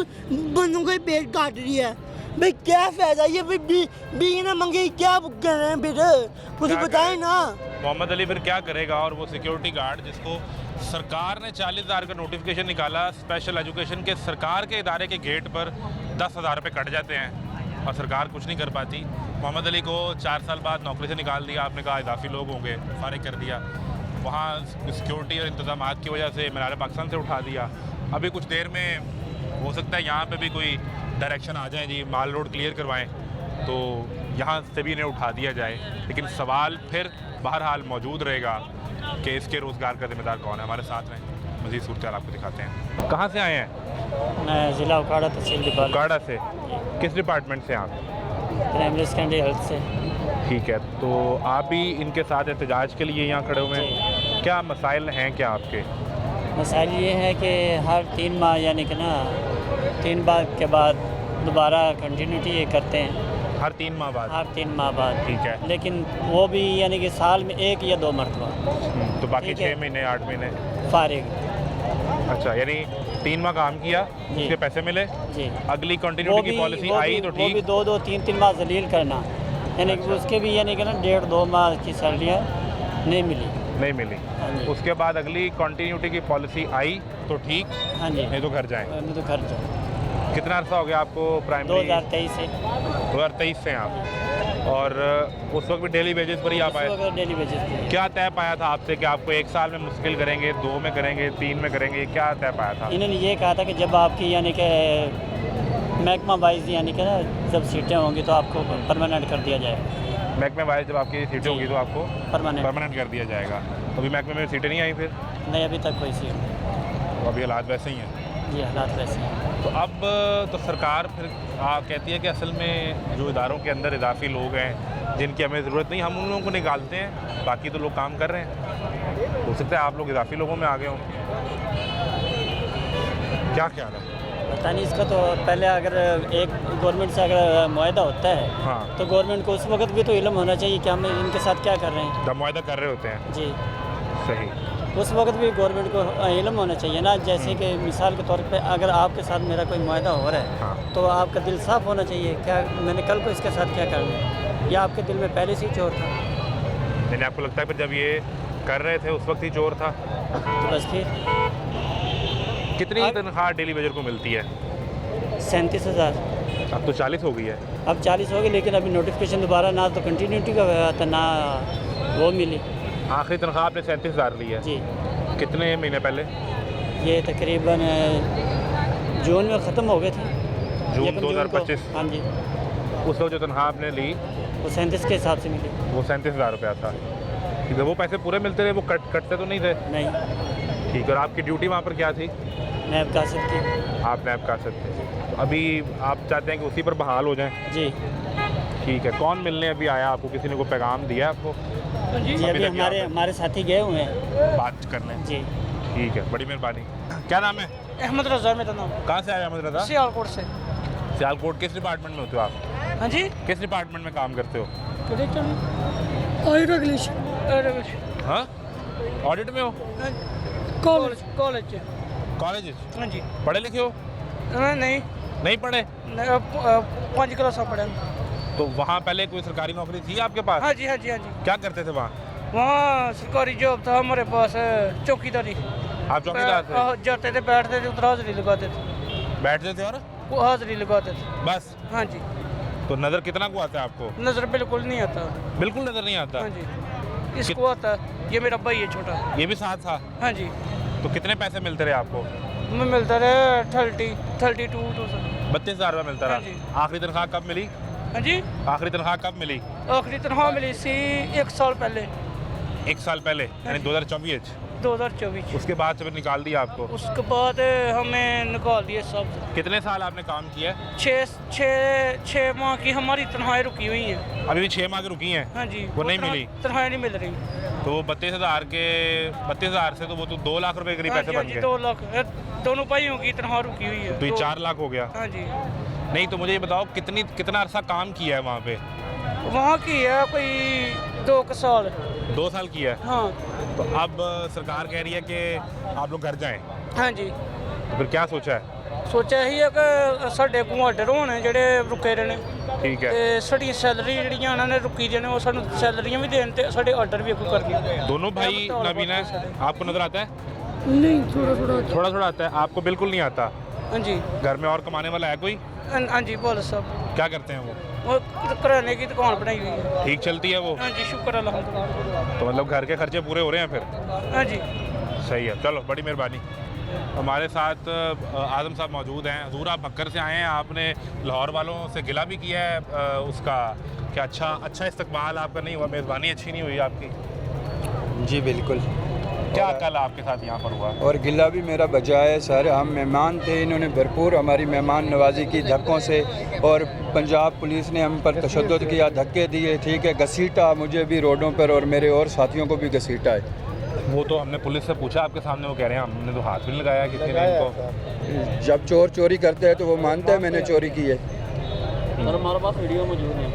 बंदों का पेट काट रही है। भाई क्या फ़ायदा, ये भी ना मंगे क्या कर रहे हैं? फिर मुझे बताएं ना। मोहम्मद अली फिर क्या करेगा? और वो सिक्योरिटी गार्ड जिसको सरकार ने 40,000 का नोटिफिकेशन निकाला स्पेशल एजुकेशन के, सरकार के इदारे के गेट पर 10,000 रुपये कट जाते हैं और सरकार कुछ नहीं कर पाती। मोहम्मद अली को 4 साल बाद नौकरी से निकाल दिया। आपने कहा इजाफी लोग होंगे, फारिग कर दिया। वहाँ सिक्योरिटी और इंतजाम की वजह से मीनार पाकिस्तान से उठा दिया। अभी कुछ देर में हो सकता है यहाँ पे भी कोई डायरेक्शन आ जाए, जी माल रोड क्लियर करवाएं, तो यहाँ से भी इन्हें उठा दिया जाए। लेकिन सवाल फिर बहरहाल मौजूद रहेगा कि इसके रोज़गार का जिम्मेदार कौन है। हमारे साथ में मज़ीद सूरत आपको दिखाते हैं। कहाँ से आए हैं? मैं ज़िला उकाड़ा तहसील डिपार्टमेंट। उकाड़ा से? किस डिपार्टमेंट से आप? प्राइमरी सेकेंडरी हेल्थ से। ठीक है, तो आप भी इनके साथ एहतजाज के लिए यहाँ खड़े हुए हैं। क्या मसाइल हैं क्या आपके? मसाइल ये है कि हर 3 माह यानी कि ना 3 माह के बाद दोबारा कंटिन्यूटी ये करते हैं। हर 3 माह बाद? हर 3 माह बाद। ठीक है, लेकिन वो भी यानी कि साल में 1 या 2 मरतबा। तो बाकी 6 महीने 8 महीने फारिग। अच्छा, यानी 3 माह काम किया, उसके पैसे मिले जी। अगली कंटिन्यूटी की पॉलिसी आई तो ठीक। 2-2, 3-3 माह जलील करना, यानी कि उसके भी यानी कि ना 1.5-2 माह की सैलरियाँ नहीं मिली। उसके बाद अगली कंटिन्यूटी की पॉलिसी आई तो ठीक, हाँ जी, नहीं तो घर जाएँ। नहीं तो घर जाए। कितना अर्सा हो गया आपको प्राइमरी? 2023 से। 2023 से आप, और उस वक्त भी डेली वेजेस पर ही आप आए? डेली वेजेस पे। क्या तय पाया था आपसे कि आपको 1 साल में मुश्किल करेंगे, 2 में करेंगे, 3 में करेंगे, क्या तय पाया था? इन्होंने ये कहा था कि जब आपकी यानी कि महकमा वाइज यानी कि ना जब सीटें होंगी तो आपको परमानेंट कर दिया जाएगा। महकमे वाइज जब आपकी सीटें होंगी तो आपको परमानेंट कर दिया जाएगा। अभी महकमे में सीटें नहीं आई फिर? नहीं, अभी तक कोई सीट नहीं। तो अभी हालात वैसे ही हैं? जी, हालात वैसे हैं। तो अब तो सरकार फिर कहती है कि असल में जो इदारों के अंदर इजाफी लोग हैं जिनकी हमें ज़रूरत नहीं, हम उन लोगों को निकालते हैं, बाकी तो लोग काम कर रहे हैं। हो सकता है आप लोग इजाफी लोगों में आ गए हों। क्या ख्याल है? पता नहीं इसका, तो पहले अगर एक गवर्नमेंट से अगर मुआहदा होता है हाँ, तो गवर्नमेंट को उस वक्त भी तो इल्म होना चाहिए कि हम इनके साथ क्या कर रहे हैं। जब मुआहदा कर रहे होते हैं। जी, सही। उस वक्त भी गवर्नमेंट को इल्म होना चाहिए ना। जैसे कि मिसाल के तौर पे अगर आपके साथ मेरा कोई मुआहदा हो रहा है हाँ। तो आपका दिल साफ़ होना चाहिए, क्या मैंने कल को इसके साथ क्या करना है, या आपके दिल में पहले से ही चोर था। यानी आपको लगता है फिर जब ये कर रहे थे उस वक्त ही चोर था? तो बस फिर कितनी तनख्वाह डेली वेजर को मिलती है? 37,000। अब तो 40 हो गई है। अब 40 हो गई, लेकिन अभी नोटिफिकेशन दोबारा ना तो कंटिन्यूटी का हुआ था ना वो मिली। आखिरी तनख्वाह आपने 37,000 ली है? जी। कितने महीने पहले? ये तकरीबन जून में ख़त्म हो गए थे। जून 2025? हाँ जी। उस वक्त जो तनख्वाह आपने ली वो 37 के हिसाब से मिली। वो 37,000 रुपया था। ठीक है, वो पैसे पूरे मिलते रहे, वो कटते तो नहीं थे? नहीं। ठीक है, और आपकी ड्यूटी वहाँ पर क्या थी? नैब कासिद की। आप नैब कासिद थे। तो अभी आप चाहते हैं कि उसी पर बहाल हो जाएं? जी। ठीक है, कौन मिलने अभी आया आपको? किसी ने कोई पैगाम दिया आपको? जी, अभी हमारे साथी गए हुए हैं बात करने। जी। ठीक है, बड़ी मेहरबानी। क्या नाम है? अहमद रज़ा मेरा नाम। कहाँ से आए अहमद रज़ा? सियालकोट से। सियालकोट किस डिपार्टमेंट में होते हो आप? हाँ जी। किस डिपार्टमेंट में काम करते हो? हाँ, ऑडिट में हो? कॉलेज। कॉलेज? हाँ जी। पढ़े लिखे हो? नहीं पढ़े? 5 क्लास पढ़े। तो वहाँ पहले कोई सरकारी नौकरी थी आपके पास? हाँ जी। क्या करते थे वहाँ? वहाँ सरकारी जॉब था हमारे पास, चौकीदारी। आप चौकीदार थे? जाते थे, बैठते थे, उधर हाजिरी लगाते थे। बैठते थे और वो हाजिरी लगाते थे बस? हाँ जी। तो नज़र कितना को आता है आपको? नज़र बिल्कुल नहीं आता। बिल्कुल नज़र नहीं आता? हाँ जी। इसको आता है, ये मेरा भाई है छोटा। ये भी साथ था? हाँ जी। तो कितने पैसे मिलते रहे आपको? मैं मिलता रहे 32,000। 32,000 रुपये मिलता हाँ रहा। जी। आखिरी तनख्वाह कब मिली? हाँ जी। आखिरी तनख्वाह कब मिली? आखिरी तनख्वाह मिली सी 1 साल पहले। 1 साल पहले, यानी 2024? 2024। उसके बाद से फिर निकाल दिया आपको? उसके बाद हमें निकाल दिए सब। कितने साल आपने काम किया? 6 माह की हमारी तनख्वाहें रुकी हुई हैं। अभी भी 6 माह की रुकी हैं? हाँ जी। वो नहीं मिली? तनख्वाहें नहीं मिल रही। तो वो 32,000 से तो वो तो 2 लाख रुपए करीब पैसे बन गए। 2 लाख दोनों भाइयों की तनख्वाह रुकी हुई है। तो ये 4 लाख हो गया? हाँ जी। नहीं, तो मुझे ये बताओ कितना अरसा काम किया है वहाँ पे? वहाँ की है कोई 2 साल। 2 साल किया है? हाँ। तो अब सरकार कह रही है कि आप लोग घर जाएं। हाँ जी। तो फिर क्या सोचा है? सोचा ही है कि साढ़े को आर्डर होने ਜਿਹੜੇ रुके रहे ने। ठीक है। ਤੇ ਸਾਡੀ ਸੈਲਰੀ ਜਿਹੜੀਆਂ ਉਹਨਾਂ ਨੇ ਰੁਕੀ ਦੀਆਂ ਨੇ ਉਹ ਸਾਨੂੰ ਸੈਲਰੀਆਂ ਵੀ ਦੇਣ ਤੇ ਸਾਡੇ ਆਰਡਰ ਵੀ ਅੱਗੋਂ ਕਰਨੀਆਂ। दोनों भाई नाबीना है? आपको नजर आता है? नहीं, थोड़ा आता है। आपको बिल्कुल नहीं आता? हाँ जी। घर में और कमाने वाला है कोई? हाँ जी, बोल साहब। क्या करते हैं वो किराने की दुकान बनाई हुई है। ठीक चलती है वो? हाँ जी, शुक्र अल्हम्दुलिल्लाह। तो मतलब घर के खर्चे पूरे हो रहे हैं फिर? हाँ जी। सही है, चलो बड़ी मेहरबानी। हमारे साथ आजम साहब मौजूद हैं। हजूर, आप मक्कर से आए हैं, आपने लाहौर वालों से गिला भी किया है उसका क्या अच्छा इस्तकबाल आपका नहीं हुआ? मेज़बानी अच्छी नहीं हुई आपकी? जी बिल्कुल। क्या कल आपके साथ यहाँ पर हुआ? और गिला भी मेरा बजा है सर। हम मेहमान थे, इन्होंने भरपूर हमारी मेहमान नवाजी की धक्कों से, और पंजाब पुलिस ने हम पर तशद्दुद किया, धक्के दिए, ठीक है, घसीटा मुझे भी रोडों पर और मेरे और साथियों को भी घसीटा है। वो तो हमने पुलिस से पूछा आपके सामने, वो कह रहे हैं हमने तो हाथ भी नहीं लगाया किसी ने इनको। जब चोर चोरी करते हैं तो वो मानते हैं मैंने चोरी की है। और हमारे पास वीडियो मौजूद है।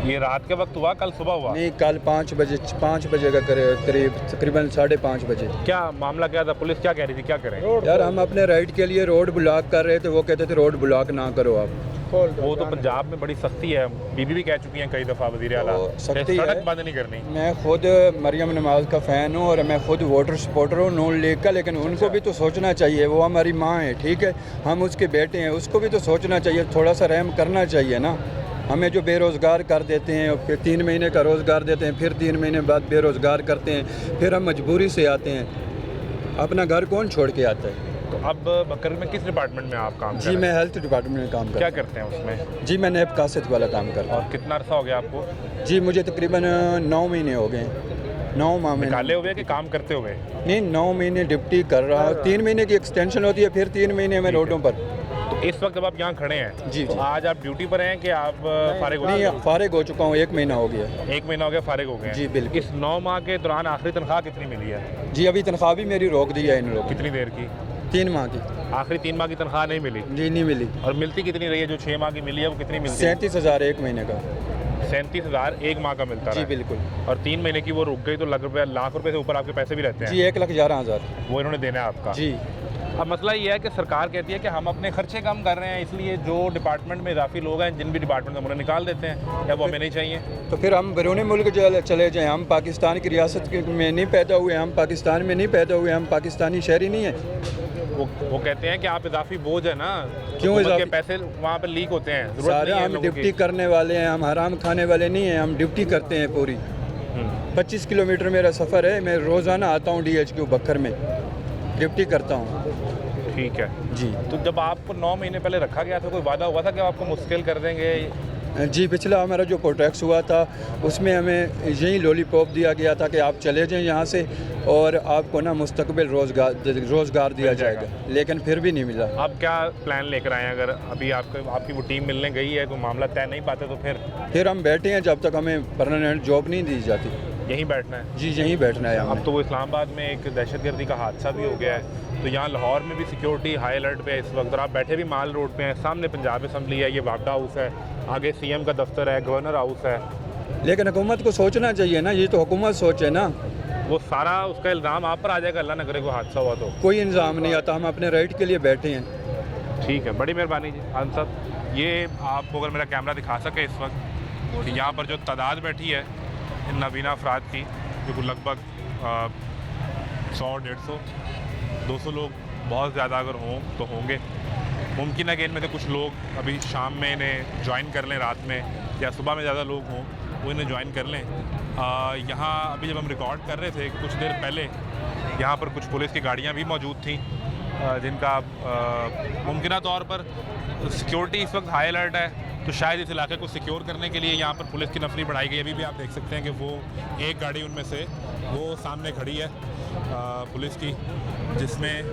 ये रात के वक्त हुआ, कल सुबह हुआ? नहीं, कल 5 बजे का करीब, तकरीबन 5:30 बजे। क्या मामला क्या था? पुलिस क्या कह रही थी, क्या करें? यार हम अपने राइट के लिए रोड ब्लॉक कर रहे थे, वो कहते थे रोड ब्लॉक ना करो आप। वो तो पंजाब में बड़ी सख्ती है, बीबी भी कह चुकी हैं कई दफ़ा वज़ीर आला सख्ती सड़क है। बंद नहीं करनी। मैं खुद मरियम नवाज़ का फ़ैन हूँ और मैं खुद वोटर सपोर्टर हूँ नून लीग का, लेकिन उनको भी तो सोचना चाहिए, वो हमारी माँ है, ठीक है, हम उसके बेटे हैं, उसको भी तो सोचना चाहिए, थोड़ा सा रहम करना चाहिए ना। हमें जो बेरोज़गार कर देते हैं, फिर 3 महीने का रोज़गार देते हैं, फिर 3 महीने बाद बेरोज़गार करते हैं, फिर हम मजबूरी से आते हैं, अपना घर कौन छोड़ के आता है। तो अब बकर में किस डिपार्टमेंट में आप काम कर जी रहे हैं? मैं हेल्थ डिपार्टमेंट में काम क्या करता करते हैं उसमें? हूँ। जी मैं नैब कासिद वाला काम करता और कितना अरसा हो गया आपको? हूँ। जी मुझे तकरीबन 9 महीने हो गए, 9 माह में निकाले हुए कि काम करते हुए? नहीं, 9 महीने ड्यूटी कर रहा हूँ, 3 महीने की एक्सटेंशन होती है, फिर 3 महीने में रोडों पर। तो इस वक्त जब आप यहाँ खड़े हैं जी, तो जी। आज आप ड्यूटी पर हैं कि आप फारिग हो नहीं, चुके फारिग हो चुका हूँ, 1 महीना हो गया। हैं? 1 महीना हो गया फारिग हो गए हैं। जी, बिल्कुल। इस 9 माह के दौरान आखिरी तनख्वाह कितनी मिली है? जी अभी तनख्वाह भी मेरी रोक दी है इन लोगों कितनी देर की? ने, 3 माह की। आखिरी 3 माह की तनख्वाह नहीं मिली? जी नहीं मिली। और मिलती कितनी रही है? जो 6 माह की मिली है वो कितनी मिलती है? 37,000 1 महीने का। 37,000 1 माह का मिलता जी रहा है। बिल्कुल। और 3 महीने की वो रुक गई तो लाख रुपए से ऊपर आपके पैसे भी रहते हैं? जी 1,11,000। वो इन्होंने देना है आपका? जी। अब मसला ये है कि सरकार कहती है कि हम अपने खर्चे कम कर रहे हैं, इसलिए जो डिपार्टमेंट में इजाफी लोग हैं जिन भी डिपार्टमेंट में उन्हें निकाल देते हैं, या वो हमें नहीं चाहिए? तो फिर हम बैरून मुल्क चले जाएँ, हम पाकिस्तान की रियासत में नहीं पैदा हुए, हम पाकिस्तान में नहीं पैदा हुए, हम पाकिस्तानी शहरी नहीं हैं। वो कहते हैं कि आप इजाफी बोझ है ना, क्यों हुकूमत के इजाफी? पैसे वहाँ पर लीक होते हैं, जरूरत सारे नहीं है हम लोगों ड्यूटी की। करने वाले हैं, हम हराम खाने वाले नहीं हैं, हम ड्यूटी करते हैं पूरी। 25 किलोमीटर मेरा सफ़र है, मैं रोज़ाना आता हूँ DHQ बकर में, ड्यूटी करता हूँ। ठीक है जी। तो जब आपको 9 महीने पहले रखा गया था, कोई वादा हुआ था कि आपको मुश्किल कर देंगे? जी पिछला हमारा जो प्रोटेक्स हुआ था उसमें हमें यही लॉलीपॉप दिया गया था कि आप चले जाएं यहाँ से और आपको ना मुस्तकबिल रोज़गार दिया जाएगा, लेकिन फिर भी नहीं मिला। आप क्या प्लान लेकर आए हैं? अगर अभी आपकी वो टीम मिलने गई है, कोई मामला तय नहीं पाते तो फिर हम बैठे हैं जब तक हमें परमानेंट जॉब नहीं दी जाती। यहीं बैठना है? जी यहीं बैठना है हमें। अब तो वो इस्लामाबाद में एक दहशतगर्दी का हादसा भी हो गया है, तो यहाँ लाहौर में भी सिक्योरिटी हाई अलर्ट पे है इस वक्त, और आप बैठे भी माल रोड पे हैं, सामने पंजाब असम्बली है, ये वापडा हाउस है, आगे CM का दफ्तर है, गवर्नर हाउस है। लेकिन हुकूमत को सोचना चाहिए ना, ये तो हुकूमत सोचे ना। वो सारा उसका इल्ज़ाम आप पर आ जाएगा, अल्लाह न करे कोई हादसा हुआ तो। कोई इल्ज़ाम नहीं आता, हम अपने राइट के लिए बैठे हैं। ठीक है, बड़ी मेहरबानी जी आनंद साहब। ये आपको अगर मेरा कैमरा दिखा सके इस वक्त कि यहाँ पर जो तादाद बैठी है इन नाबीना अफराद की, जो लगभग 100, 150, 200 लोग बहुत ज़्यादा अगर हों तो होंगे। मुमकिन है कि इनमें से कुछ लोग अभी शाम में इन्हें ज्वाइन कर लें, रात में, या सुबह में ज़्यादा लोग हों वो इन्हें ज्वाइन कर लें। यहाँ अभी जब हम रिकॉर्ड कर रहे थे कुछ देर पहले, यहाँ पर कुछ पुलिस की गाड़ियाँ भी मौजूद थीं जिनका मुमकिन तौर पर सिक्योरिटी इस वक्त हाई अलर्ट है, तो शायद इस इलाके को सिक्योर करने के लिए यहाँ पर पुलिस की नफरी बढ़ाई गई। अभी भी आप देख सकते हैं कि वो एक गाड़ी उनमें से वो सामने खड़ी है पुलिस की, जिसमें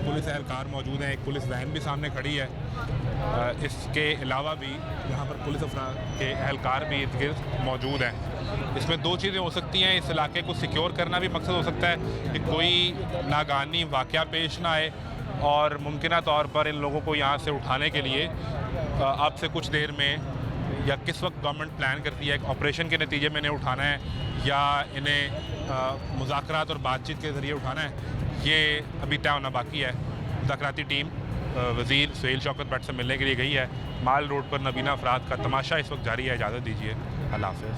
पुलिस एहलकार मौजूद हैं, एक पुलिस वैन भी सामने खड़ी है। इसके अलावा भी यहाँ पर पुलिस के एहलकार भी इर्द गिर्द मौजूद हैं। इसमें 2 चीज़ें हो सकती हैं, इस इलाके को सिक्योर करना भी मकसद हो सकता है कि कोई नागानी वाक़या पेश ना आए, और मुमकिन तौर पर इन लोगों को यहाँ से उठाने के लिए अब से कुछ देर में या किस वक्त गवर्नमेंट प्लान करती है, एक ऑपरेशन के नतीजे में इन्हें उठाना है या इन्हें मुज़ाकरात और बातचीत के ज़रिए उठाना है, ये अभी तय होना बाकी है। मुज़ाकराती टीम वज़ीर सुहेल शौकत भट्ट से मिलने के लिए गई है। माल रोड पर नबीना अफराद का तमाशा इस वक्त जारी है। इजाज़त दीजिए, अल्लाह हाफ़िज़।